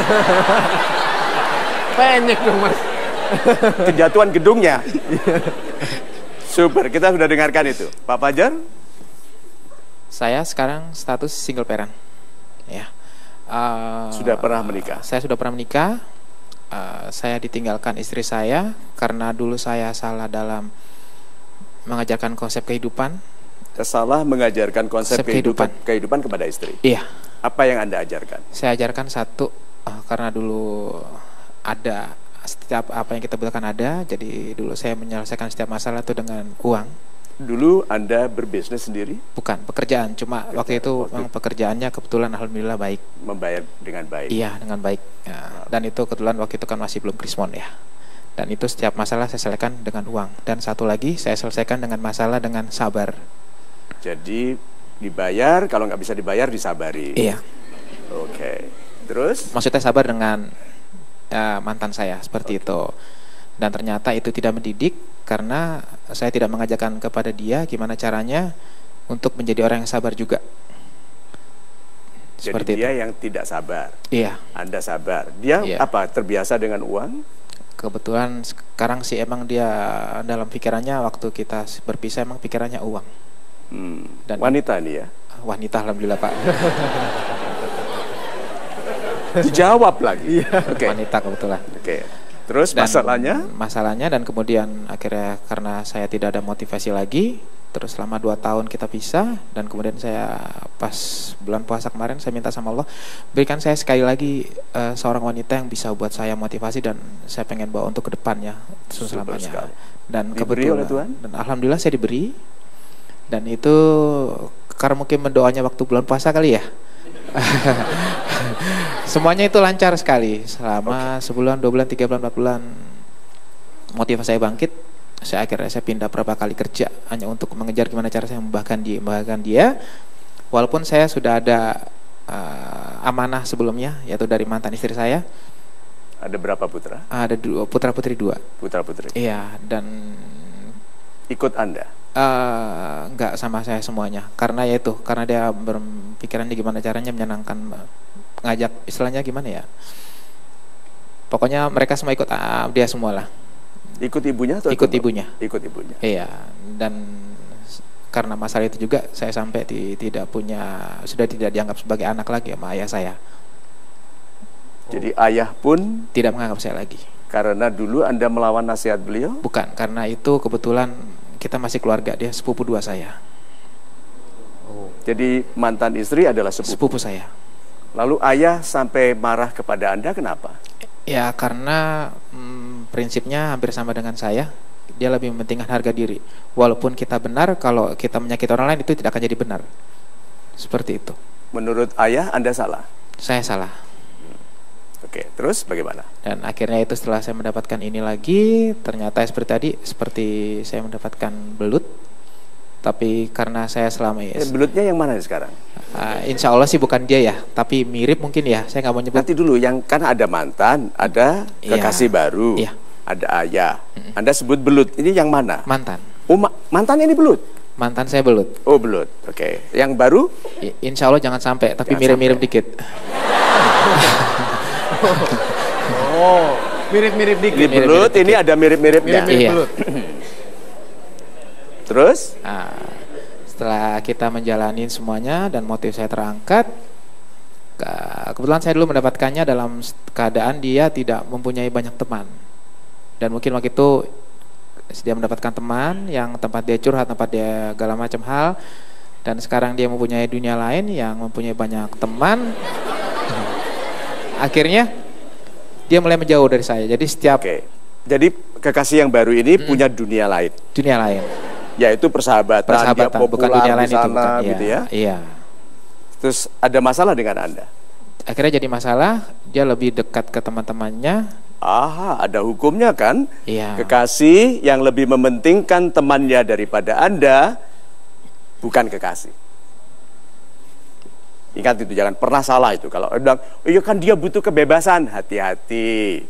Penyek dong Mas. Kejatuhan gedungnya. Super, kita sudah dengarkan itu. Pak Fajar? Saya sekarang status single parent. Ya. Sudah pernah menikah? Saya sudah pernah menikah. Saya ditinggalkan istri saya karena dulu saya salah dalam mengajarkan konsep kehidupan. Salah mengajarkan konsep kehidupan kepada istri? Iya. Apa yang Anda ajarkan? Saya ajarkan satu, karena dulu ada setiap apa yang kita butuhkan ada. Jadi dulu saya menyelesaikan setiap masalah itu dengan uang. Dulu Anda berbisnis sendiri? Bukan, pekerjaan. Cuma waktu itu memang pekerjaannya kebetulan alhamdulillah baik. Membayar dengan baik? Iya, dengan baik. Ya, dan itu kebetulan waktu itu kan masih belum krismon ya. Dan itu setiap masalah saya selesaikan dengan uang. Dan satu lagi saya selesaikan dengan masalah dengan sabar. Jadi dibayar, kalau nggak bisa dibayar disabari? Iya. Oke. Terus? Maksudnya sabar dengan mantan saya, seperti itu. Dan ternyata itu tidak mendidik, karena saya tidak mengajarkan kepada dia gimana caranya untuk menjadi orang yang sabar juga. Seperti jadi dia yang tidak sabar. Iya. Anda sabar. Dia apa? Terbiasa dengan uang? Kebetulan sekarang sih emang dia dalam pikirannya waktu kita berpisah emang pikirannya uang. Dan wanita nih ya? Wanita alhamdulillah Pak. Dijawab lagi. Okay. Wanita kebetulan. Oke. Terus masalahnya dan kemudian akhirnya karena saya tidak ada motivasi lagi, terus selama 2 tahun kita pisah, dan kemudian saya pas bulan puasa kemarin saya minta sama Allah, berikan saya sekali lagi seorang wanita yang bisa buat saya motivasi dan saya pengen bawa untuk ke depannya selamanya. Dan diberi oleh Tuhan? Dan alhamdulillah saya diberi. Dan itu karena mungkin mendoanya waktu bulan puasa kali ya. Semuanya itu lancar sekali selama sebulan, 2 bulan, 3 bulan, 4 bulan. Motivasi saya bangkit. Akhirnya saya pindah berapa kali kerja hanya untuk mengejar gimana cara saya membahagiakan dia. Walaupun saya sudah ada amanah sebelumnya, yaitu dari mantan istri saya. Ada berapa putra? Ada putra putri 2. Putra putri. Iya, dan ikut Anda? Enggak sama saya semuanya, karena dia berpikirannya gimana caranya menyenangkan, ngajak istilahnya gimana ya, pokoknya mereka semua ikut dia semua lah. Ikut ibunya atau ikut ibunya? Ikut ibunya. Iya, dan karena masalah itu juga saya sampai sudah tidak dianggap sebagai anak lagi sama ayah saya. Jadi ayah pun tidak menganggap saya lagi. Karena dulu Anda melawan nasihat beliau? Bukan, karena itu kebetulan kita masih keluarga, dia sepupu 2 saya. Jadi mantan istri adalah sepupu saya. Lalu ayah sampai marah kepada Anda kenapa? Ya karena prinsipnya hampir sama dengan saya. Dia lebih mementingkan harga diri. Walaupun kita benar, kalau kita menyakiti orang lain itu tidak akan jadi benar. Seperti itu. Menurut ayah Anda salah? Saya salah. Oke, terus bagaimana? Dan akhirnya itu setelah saya mendapatkan ini lagi, ternyata seperti tadi, seperti saya mendapatkan belut. Tapi karena saya selama ini belutnya yang mana sekarang? Insya Allah sih bukan dia ya, tapi mirip mungkin ya. Saya nggak mau nyebut. Nanti dulu, yang kan ada mantan, ada kekasih baru, ada ayah. Anda sebut belut. Ini yang mana? Mantan. Oh, mantan ini belut? Mantan saya belut. Oh belut. Oke. Yang baru? Insya Allah jangan sampai, tapi mirip-mirip dikit. Oh, mirip-mirip dikit. Ini belut, ini ada mirip-miripnya. Iya. Terus? Setelah kita menjalani semuanya dan motif saya terangkat, kebetulan saya dulu mendapatkannya dalam keadaan dia tidak mempunyai banyak teman. Dan mungkin waktu itu dia mendapatkan teman yang tempat dia curhat, tempat dia segala macam hal. Dan sekarang dia mempunyai dunia lain yang mempunyai banyak teman. Akhirnya dia mulai menjauh dari saya. Jadi setiap Jadi kekasih yang baru ini punya dunia lain. Dunia lain. Yaitu persahabatan, dia populer bukan dunia lain di sana, itu, bukan. Gitu ya. Iya. Terus ada masalah dengan Anda? Akhirnya jadi masalah, dia lebih dekat ke teman-temannya Aha, ada hukumnya kan? Iya. Kekasih yang lebih mementingkan temannya daripada Anda bukan kekasih. Ingat itu, jangan pernah salah itu. Kalau bilang, iya kan dia butuh kebebasan, hati-hati.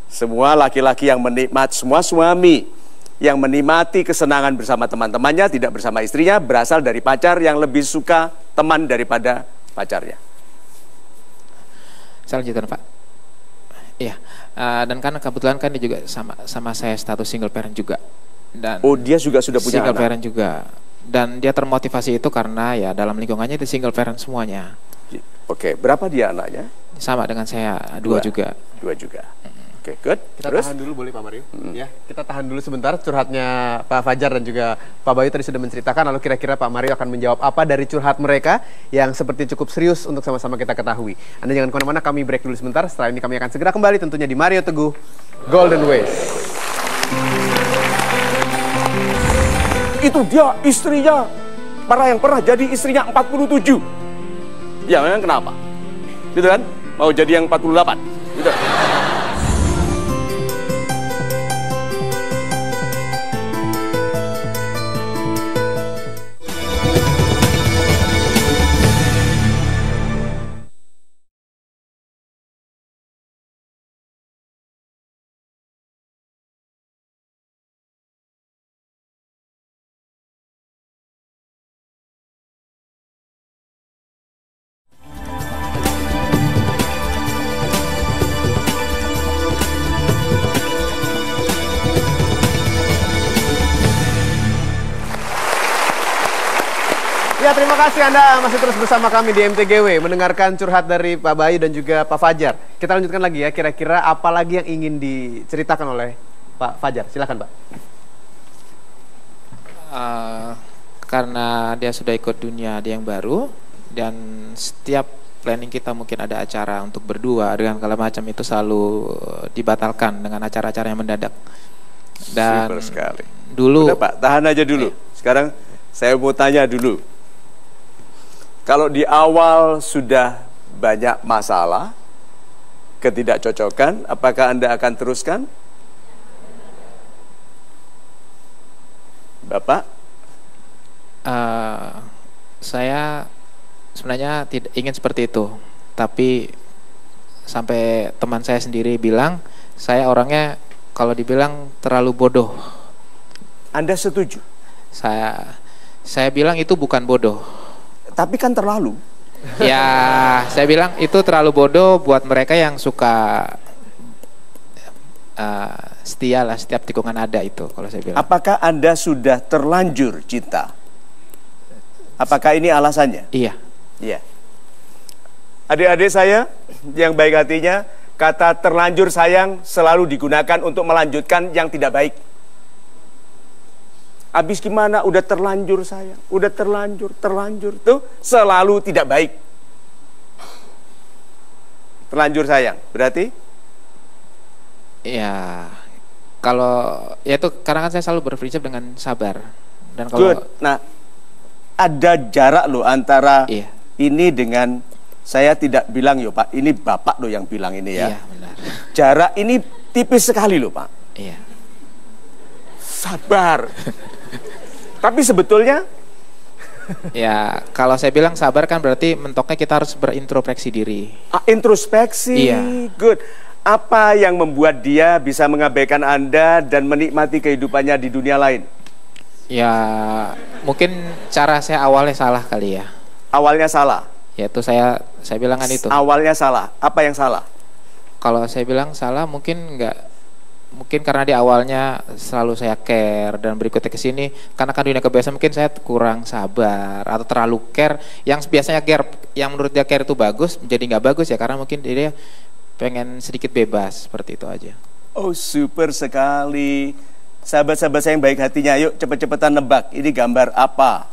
Semua laki-laki yang menikmati, semua suami yang menikmati kesenangan bersama teman-temannya, tidak bersama istrinya, berasal dari pacar yang lebih suka teman daripada pacarnya. Saya lanjutkan, Pak. Iya, dan kan kebetulan kan dia juga sama saya status single parent juga. Dan oh, dia juga sudah punya single anak? Parent juga. Dan dia termotivasi itu karena ya dalam lingkungannya itu single parent semuanya. Oke, berapa dia anaknya? Sama dengan saya, dua juga. Dua juga. Oke, good. Kita Terus? tahan dulu boleh Pak Mario? Ya, kita tahan dulu sebentar curhatnya Pak Fajar dan juga Pak Bayu tadi sudah menceritakan, lalu kira-kira Pak Mario akan menjawab apa dari curhat mereka yang seperti cukup serius untuk sama-sama kita ketahui. Anda jangan kemana-mana, kami break dulu sebentar. Setelah ini kami akan segera kembali tentunya di Mario Teguh Golden Ways. Itu dia istrinya, yang pernah jadi istrinya 47. Ya, memang kenapa? Gitu kan? Mau jadi yang 48. Gitu. Ya, terima kasih Anda masih terus bersama kami di MTGW mendengarkan curhat dari Pak Bayu dan juga Pak Fajar. Kita lanjutkan lagi ya, kira-kira apa lagi yang ingin diceritakan oleh Pak Fajar? Silakan, Pak. Karena dia sudah ikut dunia dia yang baru, dan setiap planning kita mungkin ada acara untuk berdua dengan segala macam itu selalu dibatalkan dengan acara-acara yang mendadak. Dan super sekali. Dulu, udah Pak, tahan aja dulu. Sekarang saya mau tanya dulu. Kalau di awal sudah banyak masalah, ketidakcocokan, apakah Anda akan teruskan? Bapak? Saya sebenarnya tidak ingin seperti itu, tapi sampai teman saya sendiri bilang saya orangnya kalau dibilang terlalu bodoh. Anda setuju? Saya bilang itu bukan bodoh. Tapi kan terlalu. Ya, saya bilang itu terlalu bodoh buat mereka yang suka setia lah, setiap tikungan ada itu kalau saya bilang. Apakah Anda sudah terlanjur cinta? Apakah ini alasannya? Iya. Iya. Adik-adik saya yang baik hatinya, kata terlanjur sayang selalu digunakan untuk melanjutkan yang tidak baik. Abis gimana? Udah terlanjur sayang, udah terlanjur tuh selalu tidak baik. Terlanjur sayang, berarti? Ya, kalau ya itu karena kan saya selalu berprinsip dengan sabar. Dan kalau good. Nah, ada jarak loh antara iya. ini dengan saya tidak bilang yo Pak, ini Bapak loh yang bilang ini ya. Iya, benar. Jarak ini tipis sekali loh Pak. Iya. Sabar. Tapi sebetulnya ya, kalau saya bilang sabar kan berarti mentoknya kita harus berintrospeksi diri. Introspeksi. Iya. Good. Apa yang membuat dia bisa mengabaikan Anda dan menikmati kehidupannya di dunia lain? Ya, mungkin cara saya awalnya salah kali ya. Awalnya salah. Yaitu saya bilang kan itu. Awalnya salah. Apa yang salah? Kalau saya bilang salah mungkin karena di awalnya selalu saya care, dan berikutnya ke sini karena kan dunia kebiasaan mungkin saya kurang sabar atau terlalu care. Yang biasanya care, yang menurut dia care itu bagus, menjadi nggak bagus ya karena mungkin dia pengen sedikit bebas, seperti itu aja. Oh, super sekali. Sahabat-sahabat saya yang baik hatinya, yuk cepet-cepetan nebak. Ini gambar apa?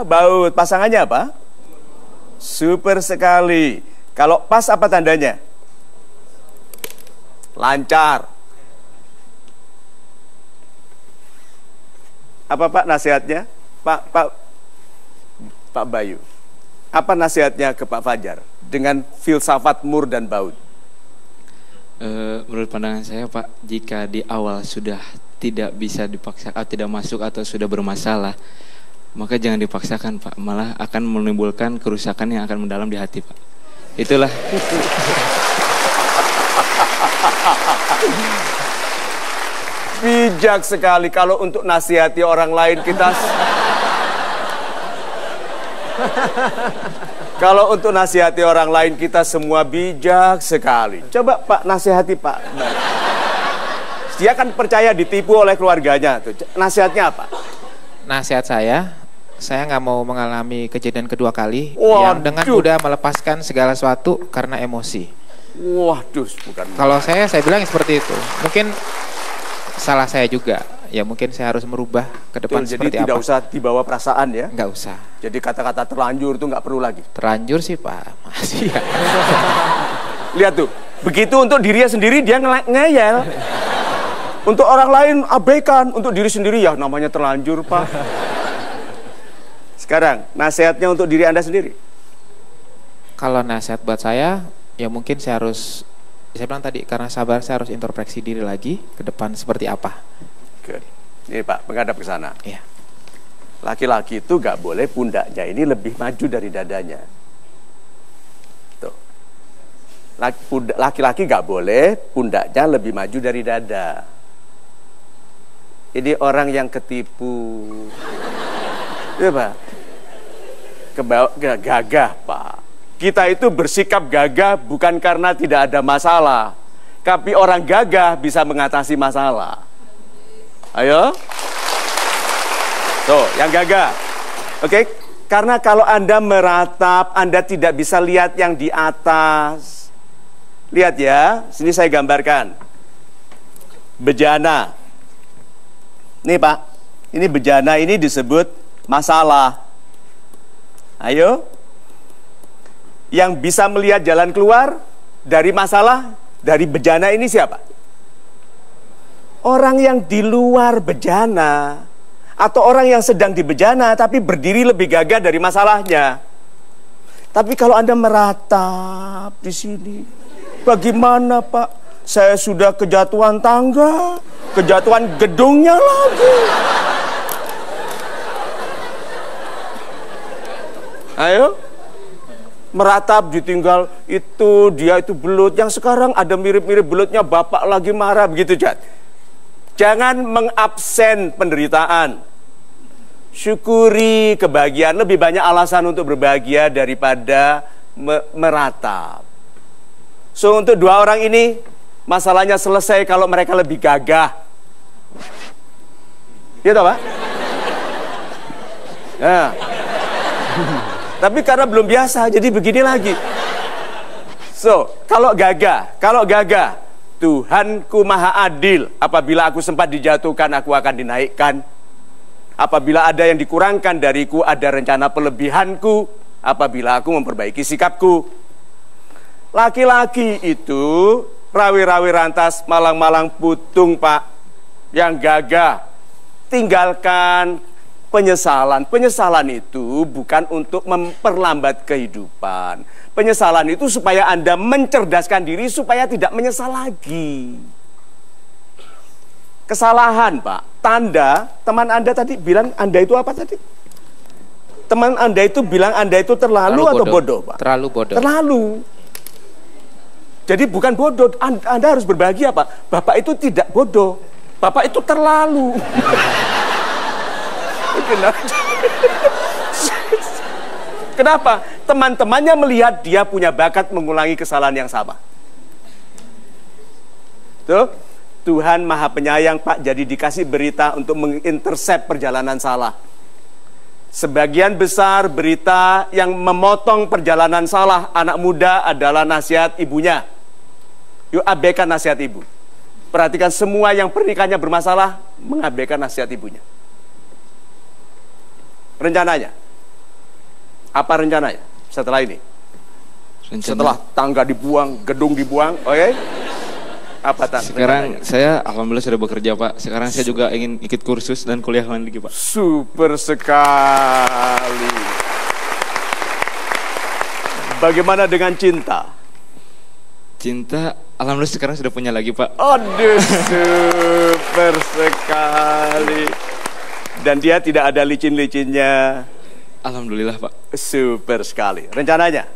Baut. Pasangannya apa? Super sekali. Kalau pas apa tandanya? Lancar. Apa Pak nasihatnya? Pak Bayu. Apa nasihatnya ke Pak Fajar dengan filsafat Mur dan Baud? Menurut pandangan saya Pak, jika di awal sudah tidak bisa dipaksa, tidak masuk atau sudah bermasalah, maka jangan dipaksakan Pak, malah akan menimbulkan kerusakan yang akan mendalam di hati Pak. Itulah. Bijak sekali. Kalau untuk nasihati orang lain kita kalau untuk nasihati orang lain kita semua bijak sekali. Coba Pak nasihati Pak. Dia kan percaya ditipu oleh keluarganya tuh. Nasihatnya apa? Nasihat saya nggak mau mengalami kejadian kedua kali Waduh. yang dengan mudah melepaskan segala sesuatu karena emosi. Waduh, bukan. Kalau saya bilang seperti itu. Mungkin salah saya juga. Ya mungkin saya harus merubah ke depan Jadi seperti tidak apa. usah dibawa perasaan ya. Nggak usah. Jadi kata-kata terlanjur itu nggak perlu lagi. Terlanjur sih Pak, masih ya. Lihat tuh, begitu untuk dirinya sendiri dia ngeyel. Untuk orang lain abaikan, untuk diri sendiri ya namanya terlanjur Pak. Sekarang nasihatnya untuk diri Anda sendiri. Kalau nasihat buat saya, ya mungkin saya bilang tadi, karena sabar saya harus introspeksi diri lagi ke depan seperti apa. Good. Ini Pak, menghadap ke sana. Iya. Laki-laki itu gak boleh pundaknya ini lebih maju dari dadanya. Tuh. Laki-laki gak boleh pundaknya lebih maju dari dada. Ini orang yang ketipu. Iya Pak. Gagah Pak. Kita itu bersikap gagah bukan karena tidak ada masalah. Tapi orang gagah bisa mengatasi masalah. Ayo. Tuh, yang gagah. Oke, karena kalau Anda meratap, Anda tidak bisa lihat yang di atas. Lihat ya, sini saya gambarkan. Bejana. Nih Pak, ini bejana ini disebut masalah. Ayo. Yang bisa melihat jalan keluar dari masalah, dari bejana ini siapa? Orang yang di luar bejana, atau orang yang sedang di bejana tapi berdiri lebih gagah dari masalahnya. Tapi kalau Anda meratap di sini, bagaimana Pak? Saya sudah kejatuhan tangga, kejatuhan gedungnya lagi. Ayo, meratap ditinggal itu, dia itu belut. Yang sekarang ada mirip-mirip belutnya, bapak lagi marah, begitu Jad. Jangan mengabsen penderitaan. Syukuri kebahagiaan. Lebih banyak alasan untuk berbahagia daripada meratap. So untuk dua orang ini, masalahnya selesai kalau mereka lebih gagah. Gitu Pak? Ya. Tapi karena belum biasa, jadi begini lagi. So, kalau gagah, Tuhanku maha adil. Apabila aku sempat dijatuhkan, aku akan dinaikkan. Apabila ada yang dikurangkan dariku, ada rencana pelebihanku. Apabila aku memperbaiki sikapku. Laki-laki itu rawi-rawi rantas, malang-malang putung Pak. Yang gagah, tinggalkan penyesalan. Penyesalan itu bukan untuk memperlambat kehidupan. Penyesalan itu supaya Anda mencerdaskan diri supaya tidak menyesal lagi. Kesalahan Pak, tanda teman Anda tadi bilang Anda itu apa tadi? Teman Anda itu bilang Anda itu terlalu atau bodoh Pak? Terlalu bodoh. Terlalu. Jadi bukan bodoh, Anda harus berbahagia Pak. Bapak itu tidak bodoh, Bapak itu terlalu. Kenapa? Teman-temannya melihat dia punya bakat mengulangi kesalahan yang sama. Tuh, Tuhan maha penyayang Pak, jadi dikasih berita untuk mengintercept perjalanan salah. Sebagian besar berita yang memotong perjalanan salah anak muda adalah nasihat ibunya. Yuk abaikan nasihat ibu. Perhatikan semua yang pernikahannya bermasalah, mengabaikan nasihat ibunya. Rencananya. Apa rencananya setelah ini? Setelah tangga dibuang, gedung dibuang, oke? Apa sekarang rencananya? Saya alhamdulillah sudah bekerja Pak. Sekarang saya juga ingin ikut kursus dan kuliah lagi Pak. Super sekali. Bagaimana dengan cinta? Cinta, alhamdulillah sekarang sudah punya lagi, Pak. Aduh, super sekali. Dan dia tidak ada licin-licinnya. Alhamdulillah, Pak. Super sekali. Rencananya?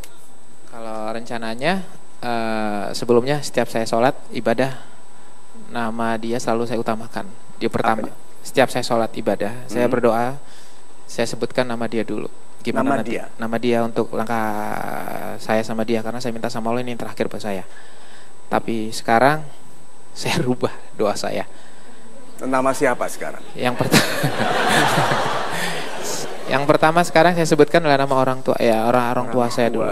Kalau rencananya sebelumnya setiap saya sholat ibadah, nama dia selalu saya utamakan. Dia pertama. Setiap saya sholat ibadah, saya berdoa, saya sebutkan nama dia dulu. Gimana nanti? Nama dia untuk langkah saya sama dia, karena saya minta sama Allah ini yang terakhir buat saya. Tapi sekarang saya rubah doa saya. Nama siapa sekarang? Yang pertama sekarang saya sebutkan adalah nama orang tua, ya orang tua saya dulu.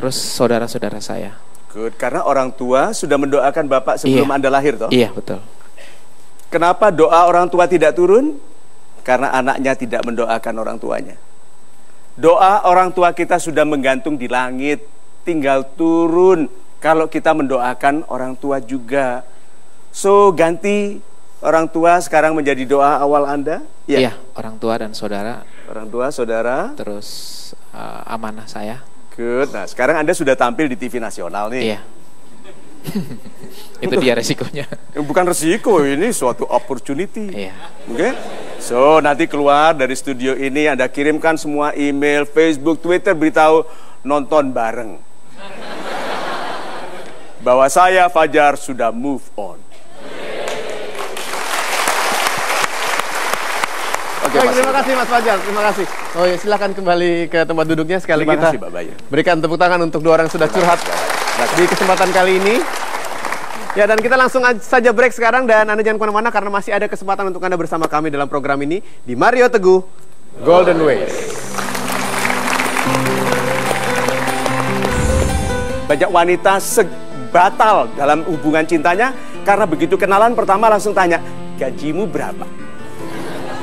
Terus saudara-saudara saya. Good, karena orang tua sudah mendoakan Bapak sebelum Anda lahir, toh? Iya, betul. Kenapa doa orang tua tidak turun? Karena anaknya tidak mendoakan orang tuanya. Doa orang tua kita sudah menggantung di langit, tinggal turun kalau kita mendoakan orang tua juga. So, ganti orang tua sekarang menjadi doa awal Anda? Iya, orang tua dan saudara. Orang tua, saudara. Terus amanah saya. Good. Nah, sekarang Anda sudah tampil di TV nasional nih. Iya. Itu dia resikonya. Bukan resiko, ini suatu opportunity. Iya. Oke? So, nanti keluar dari studio ini Anda kirimkan semua email, Facebook, Twitter, beritahu nonton bareng. Bahwa saya, Fajar, sudah move on. Oke, terima kasih Mas Fajar, terima kasih. Oh ya, silakan kembali ke tempat duduknya. Sekali Terima kita kasih, Mbak Bayu. berikan tepuk tangan untuk dua orang yang sudah curhat di kesempatan kali ini. Ya, dan kita langsung saja break sekarang, dan Anda jangan kemana-mana karena masih ada kesempatan untuk Anda bersama kami dalam program ini di Mario Teguh Golden Ways. Banyak wanita batal dalam hubungan cintanya karena begitu kenalan pertama langsung tanya, gajimu berapa?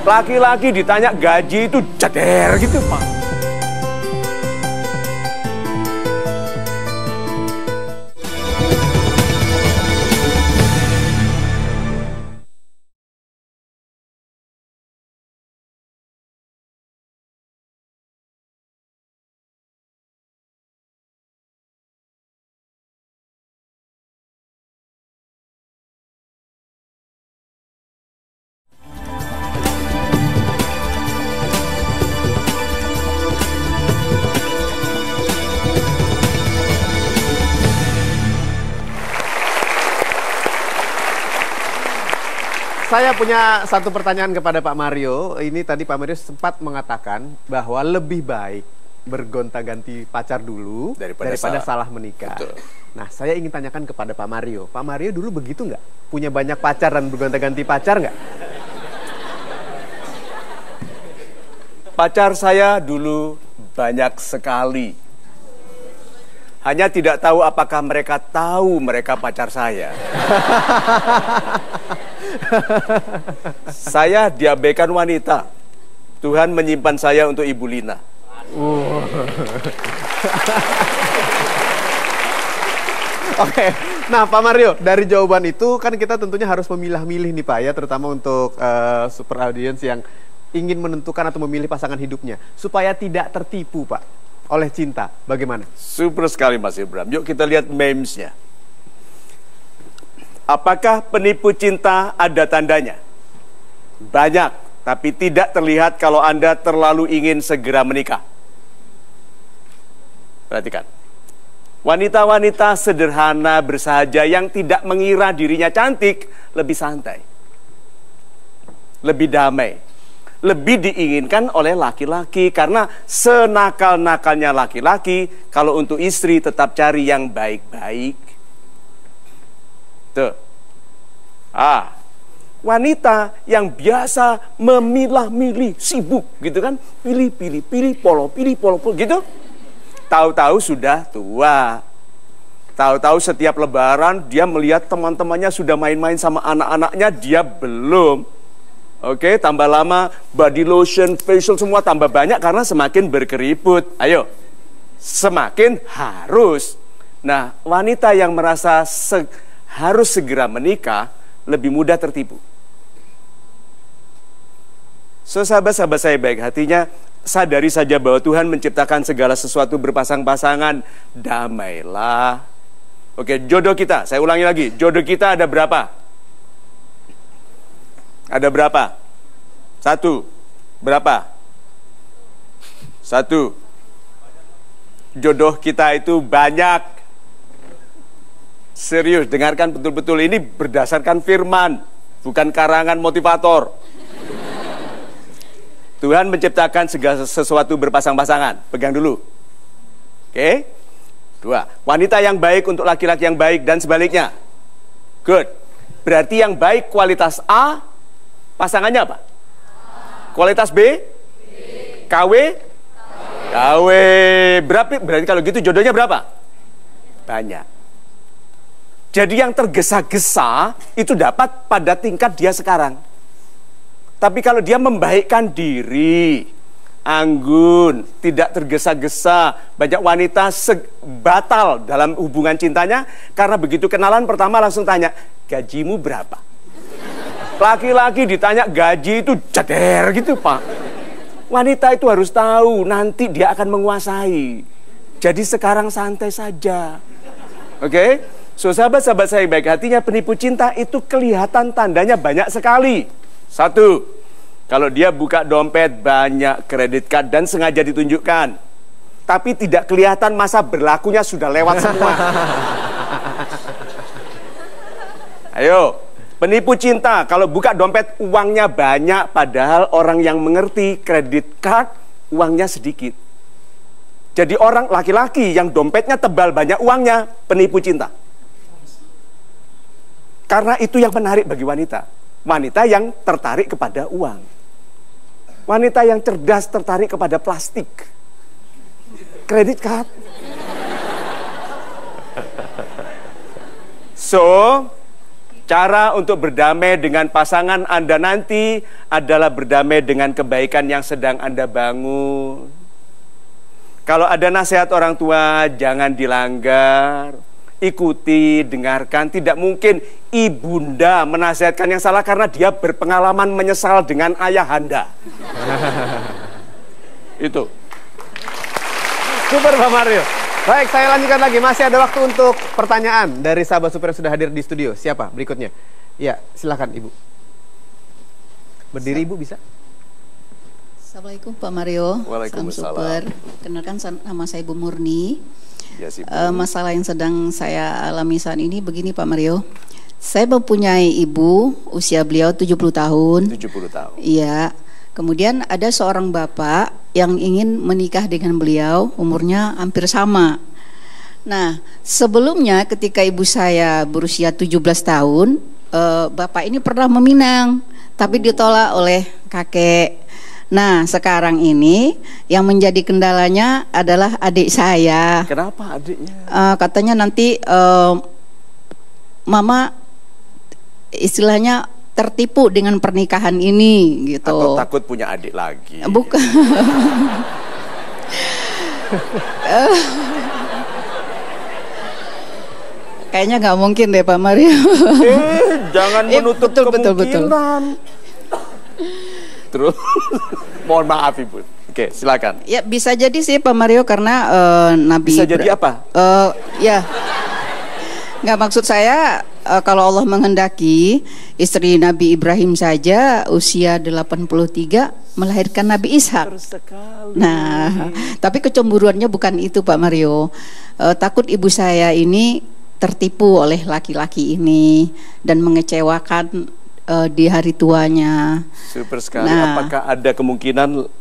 Laki-laki ditanya gaji itu jeder gitu, Pak. Saya punya satu pertanyaan kepada Pak Mario. Ini tadi Pak Mario sempat mengatakan bahwa lebih baik bergonta-ganti pacar dulu daripada salah menikah. Betul. Nah, saya ingin tanyakan kepada Pak Mario. Pak Mario dulu begitu nggak? Punya banyak pacar dan bergonta-ganti pacar nggak? Pacar saya dulu banyak sekali. Hanya tidak tahu apakah mereka tahu mereka pacar saya. Saya diabaikan wanita. Tuhan menyimpan saya untuk Ibu Lina. Oke, nah Pak Mario, dari jawaban itu kan kita tentunya harus memilah-milih nih Pak ya, terutama untuk super audience yang ingin menentukan atau memilih pasangan hidupnya supaya tidak tertipu Pak oleh cinta. Bagaimana? Super sekali Mas Ibram. Yuk kita lihat memesnya. Apakah penipu cinta ada tandanya? Banyak, tapi tidak terlihat kalau Anda terlalu ingin segera menikah. Perhatikan. Wanita-wanita sederhana bersahaja yang tidak mengira dirinya cantik lebih santai, lebih damai, lebih diinginkan oleh laki-laki karena senakal-nakalnya laki-laki kalau untuk istri tetap cari yang baik-baik. Tuh. Wanita yang biasa memilah-milih, sibuk gitu kan, pilih polo gitu. Tahu-tahu sudah tua. Tahu-tahu setiap lebaran dia melihat teman-temannya sudah main-main sama anak-anaknya, dia belum. Oke, tambah lama body lotion, facial semua tambah banyak karena semakin berkeriput. Ayo, semakin harus. Nah, wanita yang merasa harus segera menikah lebih mudah tertipu. So, sahabat-sahabat saya baik hatinya, sadari saja bahwa Tuhan menciptakan segala sesuatu berpasang-pasangan. Damailah. Oke, jodoh kita, saya ulangi lagi, jodoh kita ada berapa? Ada berapa? 1. Berapa? 1. Jodoh kita itu banyak. Serius, dengarkan betul-betul, ini berdasarkan firman, bukan karangan motivator. Tuhan menciptakan segala sesuatu berpasang-pasangan. Pegang dulu. Oke? 2. Wanita yang baik untuk laki-laki yang baik dan sebaliknya. Good. Berarti yang baik kualitas A, pasangannya apa? Kualitas B? KW? KW. Berarti kalau gitu jodohnya berapa? Banyak. Jadi yang tergesa-gesa itu dapat pada tingkat dia sekarang. Tapi kalau dia membaikkan diri, anggun, tidak tergesa-gesa, banyak wanita batal dalam hubungan cintanya karena begitu kenalan pertama langsung tanya, gajimu berapa? Laki-laki ditanya gaji itu jeder gitu, Pak. Wanita itu harus tahu nanti dia akan menguasai. Jadi sekarang santai saja. Oke? So, sahabat-sahabat saya baik hatinya, penipu cinta itu kelihatan tandanya banyak sekali. 1, kalau dia buka dompet banyak kredit card dan sengaja ditunjukkan, tapi tidak kelihatan masa berlakunya sudah lewat semua. Ayo, penipu cinta kalau buka dompet uangnya banyak, padahal orang yang mengerti kredit card uangnya sedikit. Jadi orang laki-laki yang dompetnya tebal banyak uangnya, penipu cinta. Karena itu yang menarik bagi wanita. Wanita yang tertarik kepada uang. Wanita yang cerdas tertarik kepada plastik. Kredit card. So, cara untuk berdamai dengan pasangan Anda nanti adalah berdamai dengan kebaikan yang sedang Anda bangun. Kalau ada nasihat orang tua, jangan dilanggar. Ikuti, dengarkan. Tidak mungkin ibunda menasihatkan yang salah karena dia berpengalaman menyesal dengan ayahanda. Itu. Super Pak Mario. Baik, saya lanjutkan lagi. Masih ada waktu untuk pertanyaan dari sahabat super yang sudah hadir di studio. Siapa berikutnya? Ya, silakan Ibu. Berdiri Ibu bisa? Assalamualaikum Pak Mario. Waalaikumsalam. Salam super. Kenalkan nama saya Ibu Murni. Yes, masalah yang sedang saya alami saat ini begini Pak Mario. Saya mempunyai ibu, usia beliau 70 tahun. 70 tahun. Iya. Kemudian ada seorang bapak yang ingin menikah dengan beliau, umurnya hampir sama. Nah, sebelumnya ketika ibu saya berusia 17 tahun, bapak ini pernah meminang, tapi ditolak oleh kakek. Nah, sekarang ini yang menjadi kendalanya adalah adik saya. Kenapa adiknya? Katanya nanti mama istilahnya tertipu dengan pernikahan ini gitu. Atau takut punya adik lagi? Bukan. Kayaknya nggak mungkin deh Pak Mario. Jangan menutup kemungkinan. Terus, mohon maaf Ibu. Oke, silakan. Ya bisa jadi sih Pak Mario karena Nabi. Bisa jadi apa? Ya, nggak maksud saya kalau Allah menghendaki istri Nabi Ibrahim saja usia 83 melahirkan Nabi Ishak. Nah, tapi kecemburuannya bukan itu Pak Mario. Takut ibu saya ini tertipu oleh laki-laki ini dan mengecewakan di hari tuanya. Super sekali. Nah, apakah ada kemungkinan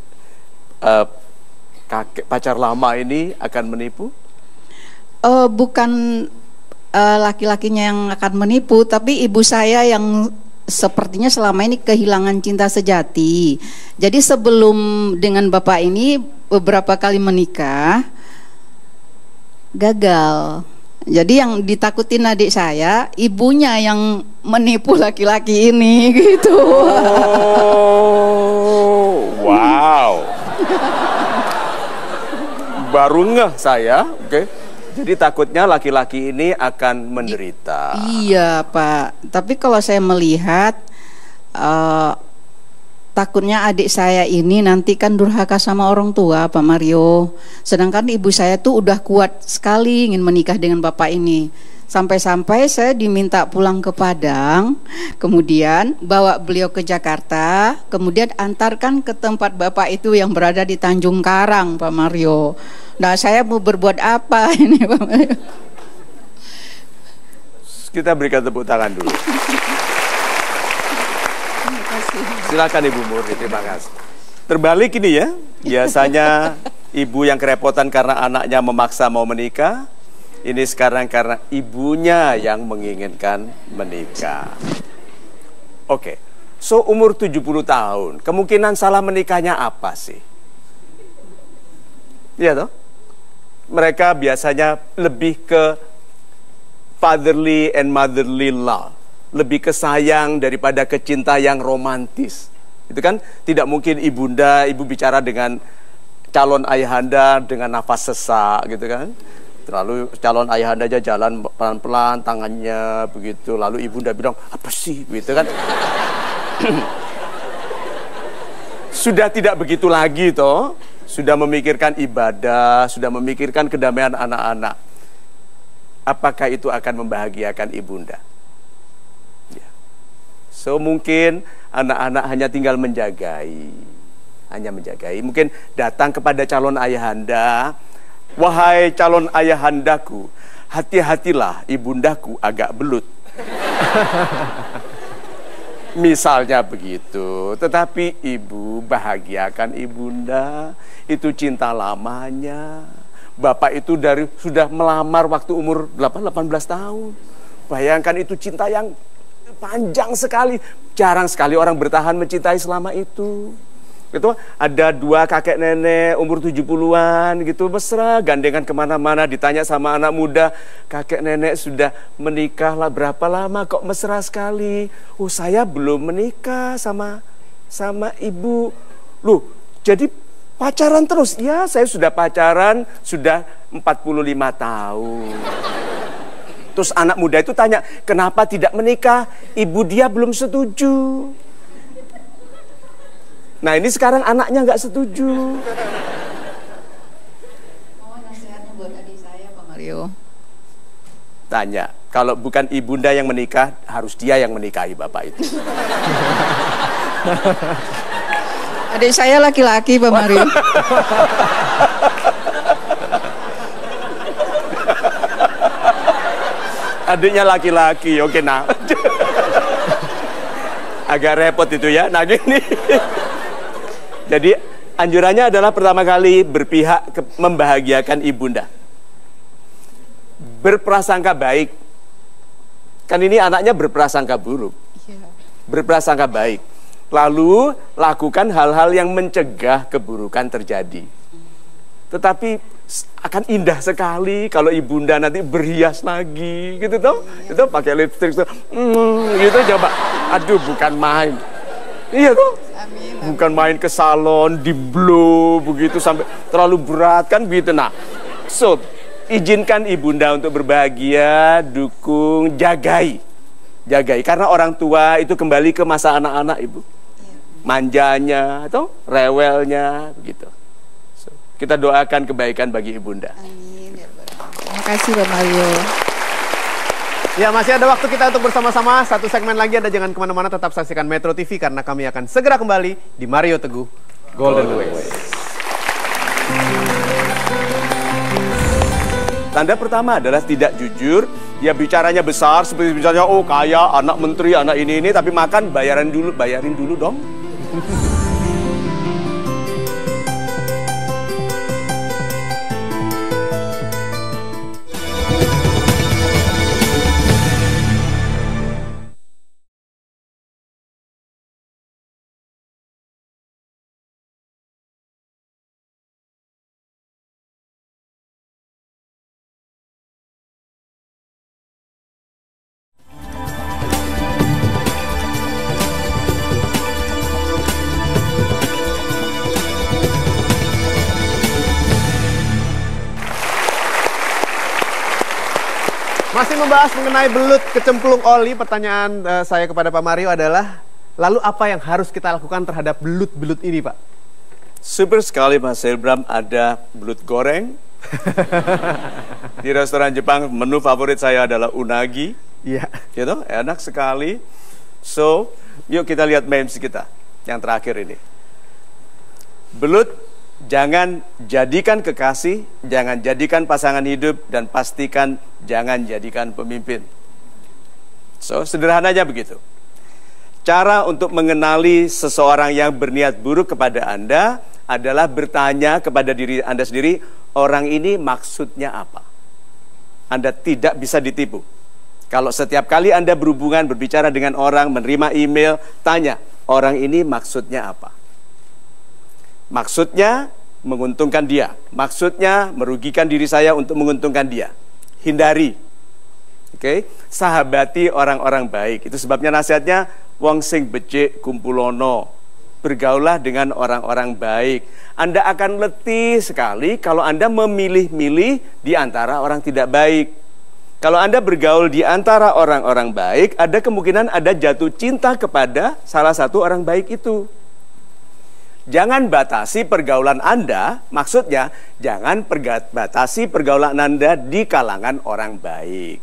kakek pacar lama ini akan menipu? Bukan laki-lakinya yang akan menipu, tapi ibu saya yang sepertinya selama ini kehilangan cinta sejati. Jadi sebelum dengan bapak ini beberapa kali menikah gagal. Jadi yang ditakutin adik saya, ibunya yang menipu laki-laki ini gitu. Oh, wow. Baru ngeh saya, oke. Jadi takutnya laki-laki ini akan menderita. Iya Pak, tapi kalau saya melihat takutnya adik saya ini nanti kan durhaka sama orang tua, Pak Mario. Sedangkan ibu saya tuh udah kuat sekali ingin menikah dengan bapak ini. Sampai-sampai saya diminta pulang ke Padang, kemudian bawa beliau ke Jakarta, kemudian antarkan ke tempat bapak itu yang berada di Tanjung Karang, Pak Mario. Nah, saya mau berbuat apa ini, Pak Mario? Kita berikan tepuk tangan dulu. Silakan Ibu Murni, terima kasih. Terbalik ini ya, biasanya ibu yang kerepotan karena anaknya memaksa mau menikah, ini sekarang karena ibunya yang menginginkan menikah. Oke, so umur 70 tahun, kemungkinan salah menikahnya apa sih? Iya toh? Mereka biasanya lebih ke fatherly and motherly love. Lebih ke sayang daripada ke cinta yang romantis. Itu kan tidak mungkin ibunda, ibu bicara dengan calon ayahanda dengan nafas sesak gitu kan. Lalu calon ayahanda aja jalan pelan-pelan tangannya begitu. Lalu ibunda bilang, apa sih gitu kan. Sudah tidak begitu lagi toh. Sudah memikirkan ibadah, sudah memikirkan kedamaian anak-anak. Apakah itu akan membahagiakan ibunda? So mungkin anak-anak hanya tinggal menjagai. Hanya menjagai. Mungkin datang kepada calon ayahanda. Wahai calon ayahandaku, hati-hatilah ibundaku agak belut. Misalnya begitu. Tetapi ibu bahagiakan ibunda. Itu cinta lamanya. Bapak itu sudah melamar waktu umur 18 tahun. Bayangkan itu cinta yang panjang sekali. Jarang sekali orang bertahan mencintai selama itu. Gitu, ada dua kakek nenek umur 70-an gitu mesra, gandengan kemana-mana, ditanya sama anak muda, kakek nenek sudah menikah lah berapa lama kok mesra sekali? Oh, saya belum menikah sama ibu. Loh, jadi pacaran terus? Ya, saya sudah pacaran sudah 45 tahun. Terus anak muda itu tanya, kenapa tidak menikah? Ibu dia belum setuju. Nah, ini sekarang anaknya nggak setuju. Mau nasihatnya buat adik saya, Pak Mario. Tanya, kalau bukan ibunda yang menikah, harus dia yang menikahi bapak itu. Adik saya laki-laki, Pak Mario. Adiknya laki-laki, oke nah. Agak repot itu ya, nah gini. Jadi anjurannya adalah pertama kali berpihak membahagiakan ibunda. Berprasangka baik. Kan ini anaknya berprasangka buruk. Berprasangka baik. Lalu lakukan hal-hal yang mencegah keburukan terjadi. Tetapi akan indah sekali kalau ibunda nanti berhias lagi gitu toh. Itu pakai lipstick gitu coba. Aduh, bukan main. Iya toh? Bukan main ke salon, di blow begitu sampai terlalu berat kan begitu. Nah, so izinkan ibunda untuk berbahagia, dukung, jagai. Jagai karena orang tua itu kembali ke masa anak-anak, Ibu. Manjanya atau rewelnya begitu. So, kita doakan kebaikan bagi ibunda. Amin. Terima kasih, Pak Mario. Ya, masih ada waktu kita untuk bersama-sama. Satu segmen lagi, Anda jangan kemana-mana, tetap saksikan Metro TV karena kami akan segera kembali di Mario Teguh Golden Ways. Tanda pertama adalah tidak jujur. Dia bicaranya besar seperti misalnya, oh kaya, anak menteri, anak ini, tapi makan bayarin dulu dong. Masih membahas mengenai belut kecemplung oli, pertanyaan saya kepada Pak Mario adalah, Lalu apa yang harus kita lakukan terhadap belut-belut ini, Pak? Super sekali Mas Ilbram, ada belut goreng. Di restoran Jepang menu favorit saya adalah unagi. Iya. Gitu, enak sekali. So, yuk kita lihat memes kita yang terakhir ini. Belut, jangan jadikan kekasih, jangan jadikan pasangan hidup, dan pastikan jangan jadikan pemimpin. So, sederhananya begitu. Cara untuk mengenali seseorang yang berniat buruk kepada Anda adalah bertanya kepada diri Anda sendiri, orang ini maksudnya apa? Anda tidak bisa ditipu. Kalau setiap kali Anda berhubungan, berbicara dengan orang, menerima email, tanya, orang ini maksudnya apa? Maksudnya menguntungkan dia. Maksudnya merugikan diri saya untuk menguntungkan dia. Hindari. Oke? Sahabati orang-orang baik. Itu sebabnya nasihatnya, wong sing becik kumpulono. Bergaulah dengan orang-orang baik. Anda akan letih sekali kalau Anda memilih-milih di antara orang tidak baik. Kalau Anda bergaul di antara orang-orang baik, ada kemungkinan Anda jatuh cinta kepada salah satu orang baik itu. Jangan batasi pergaulan Anda, maksudnya jangan batasi pergaulan Anda di kalangan orang baik.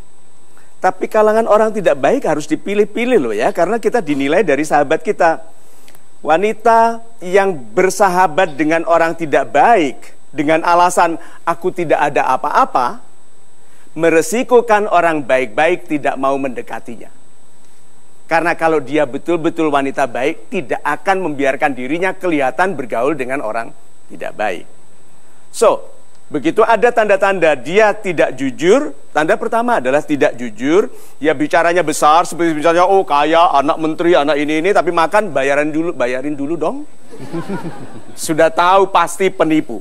Tapi kalangan orang tidak baik harus dipilih-pilih loh ya, karena kita dinilai dari sahabat kita. Wanita yang bersahabat dengan orang tidak baik dengan alasan aku tidak ada apa-apa, meresikokan orang baik-baik tidak mau mendekatinya. Karena kalau dia betul-betul wanita baik, tidak akan membiarkan dirinya kelihatan bergaul dengan orang tidak baik. So, begitu ada tanda-tanda dia tidak jujur, tanda pertama adalah tidak jujur. Ya bicaranya besar, seperti misalnya, oh kaya, anak menteri, anak ini, tapi makan bayarin dulu dong. Sudah tahu pasti penipu.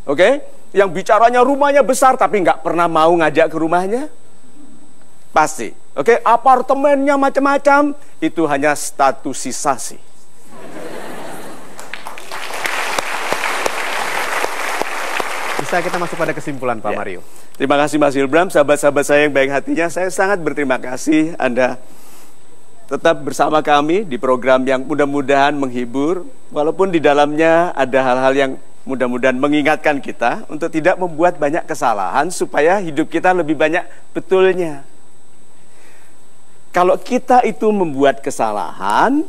Oke? Yang bicaranya rumahnya besar, tapi nggak pernah mau ngajak ke rumahnya. Pasti. Oke? Apartemennya macam-macam, itu hanya statusisasi. Bisa kita masuk pada kesimpulan Pak Mario. Terima kasih Mas Ilbram, sahabat-sahabat saya yang baik hatinya. Saya sangat berterima kasih Anda tetap bersama kami di program yang mudah-mudahan menghibur, walaupun di dalamnya ada hal-hal yang mudah-mudahan mengingatkan kita untuk tidak membuat banyak kesalahan supaya hidup kita lebih banyak betulnya. Kalau kita itu membuat kesalahan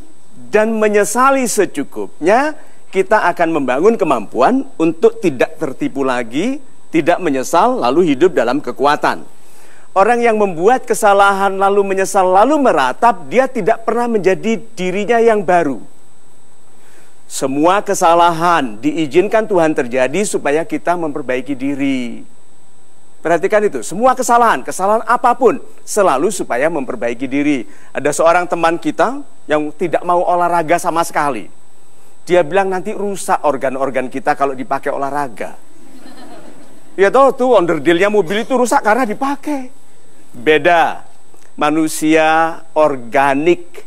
dan menyesali secukupnya, kita akan membangun kemampuan untuk tidak tertipu lagi, tidak menyesal, lalu hidup dalam kekuatan. Orang yang membuat kesalahan lalu menyesal, lalu meratap, dia tidak pernah menjadi dirinya yang baru. Semua kesalahan diizinkan Tuhan terjadi supaya kita memperbaiki diri. Perhatikan itu, semua kesalahan apapun, selalu supaya memperbaiki diri. Ada seorang teman kita yang tidak mau olahraga sama sekali. Dia bilang nanti rusak organ-organ kita kalau dipakai olahraga. Ya tahu tuh onderdilnya mobil itu rusak karena dipakai. Beda, manusia organik.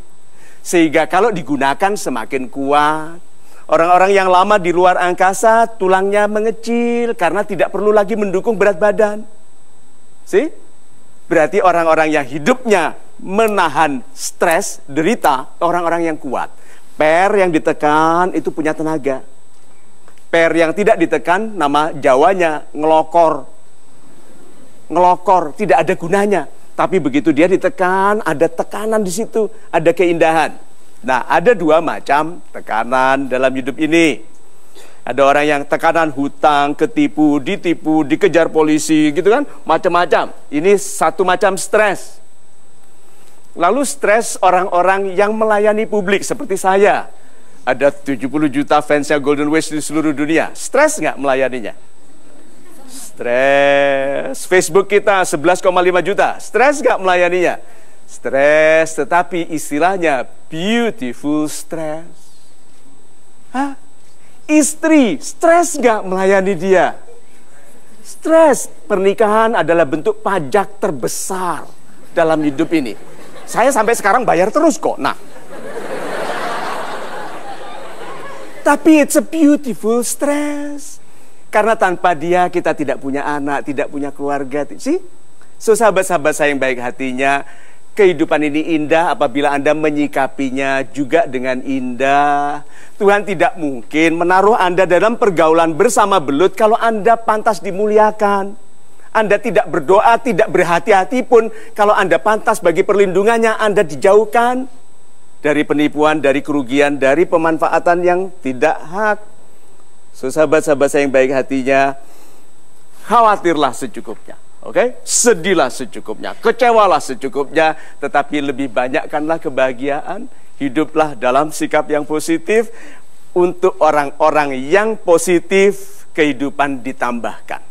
Sehingga kalau digunakan semakin kuat. Orang-orang yang lama di luar angkasa tulangnya mengecil karena tidak perlu lagi mendukung berat badan. See? Berarti orang-orang yang hidupnya menahan stres, derita, orang-orang yang kuat. Per yang ditekan itu punya tenaga. Per yang tidak ditekan, nama Jawanya ngelokor. Ngelokor, tidak ada gunanya. Tapi begitu dia ditekan, ada tekanan di situ, ada keindahan. Nah, ada dua macam tekanan dalam hidup ini. Ada orang yang tekanan hutang, ketipu, ditipu, dikejar polisi, gitu kan, macam-macam. Ini satu macam stres. Lalu stres orang-orang yang melayani publik seperti saya. Ada 70 juta fansnya Golden West di seluruh dunia. Stres nggak melayaninya? Stres. Facebook kita 11,5 juta. Stres nggak melayaninya? Stres, tetapi istilahnya beautiful stress. Hah? Istri, stres nggak melayani dia? Stres. Pernikahan adalah bentuk pajak terbesar dalam hidup ini. Saya sampai sekarang bayar terus kok. Nah, tapi it's a beautiful stress. Karena tanpa dia kita tidak punya anak, tidak punya keluarga. So, sahabat-sahabat saya yang baik hatinya, kehidupan ini indah apabila Anda menyikapinya juga dengan indah. Tuhan tidak mungkin menaruh Anda dalam pergaulan bersama belut kalau Anda pantas dimuliakan. Anda tidak berdoa, tidak berhati-hati pun kalau Anda pantas bagi perlindungannya, Anda dijauhkan dari penipuan, dari kerugian, dari pemanfaatan yang tidak hak. So, sahabat-sahabat saya yang baik hatinya, khawatirlah secukupnya. Oke, sedihlah secukupnya, kecewalah secukupnya, tetapi lebih banyakkanlah kebahagiaan. Hiduplah dalam sikap yang positif. Untuk orang-orang yang positif, kehidupan ditambahkan.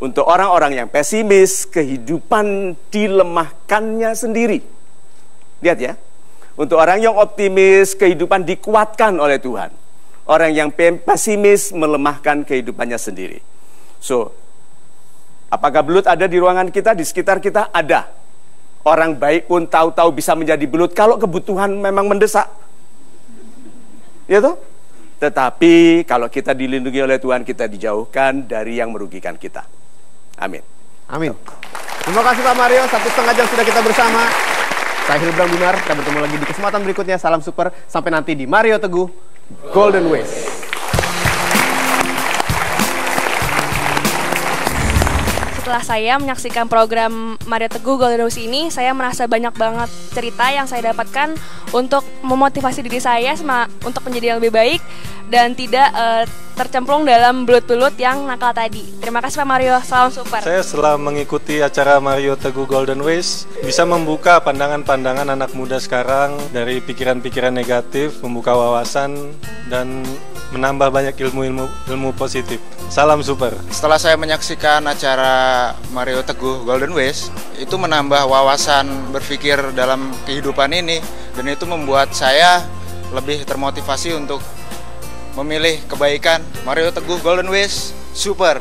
Untuk orang-orang yang pesimis, kehidupan dilemahkannya sendiri. Lihat ya, untuk orang yang optimis, kehidupan dikuatkan oleh Tuhan. Orang yang pesimis melemahkan kehidupannya sendiri. So, apakah belut ada di ruangan kita, di sekitar kita? Ada. Orang baik pun tahu-tahu bisa menjadi belut kalau kebutuhan memang mendesak. Ya toh? Tetapi kalau kita dilindungi oleh Tuhan, kita dijauhkan dari yang merugikan kita. Amin. Amin. Terima kasih Pak Mario, 1,5 jam sudah kita bersama. Saya Hilbram Binar, kita bertemu lagi di kesempatan berikutnya. Salam super, sampai nanti di Mario Teguh Golden Ways. Setelah saya menyaksikan program Mario Teguh Golden Ways ini, saya merasa banyak banget cerita yang saya dapatkan untuk memotivasi diri saya untuk menjadi yang lebih baik dan tidak tercemplung dalam belut-belut yang nakal tadi. Terima kasih Pak Mario, salam super. Saya setelah mengikuti acara Mario Teguh Golden Ways bisa membuka pandangan-pandangan anak muda sekarang dari pikiran-pikiran negatif, membuka wawasan dan menambah banyak ilmu positif. Salam super. Setelah saya menyaksikan acara Mario Teguh Golden Ways, itu menambah wawasan berpikir dalam kehidupan ini dan itu membuat saya lebih termotivasi untuk memilih kebaikan. Mario Teguh Golden Ways super.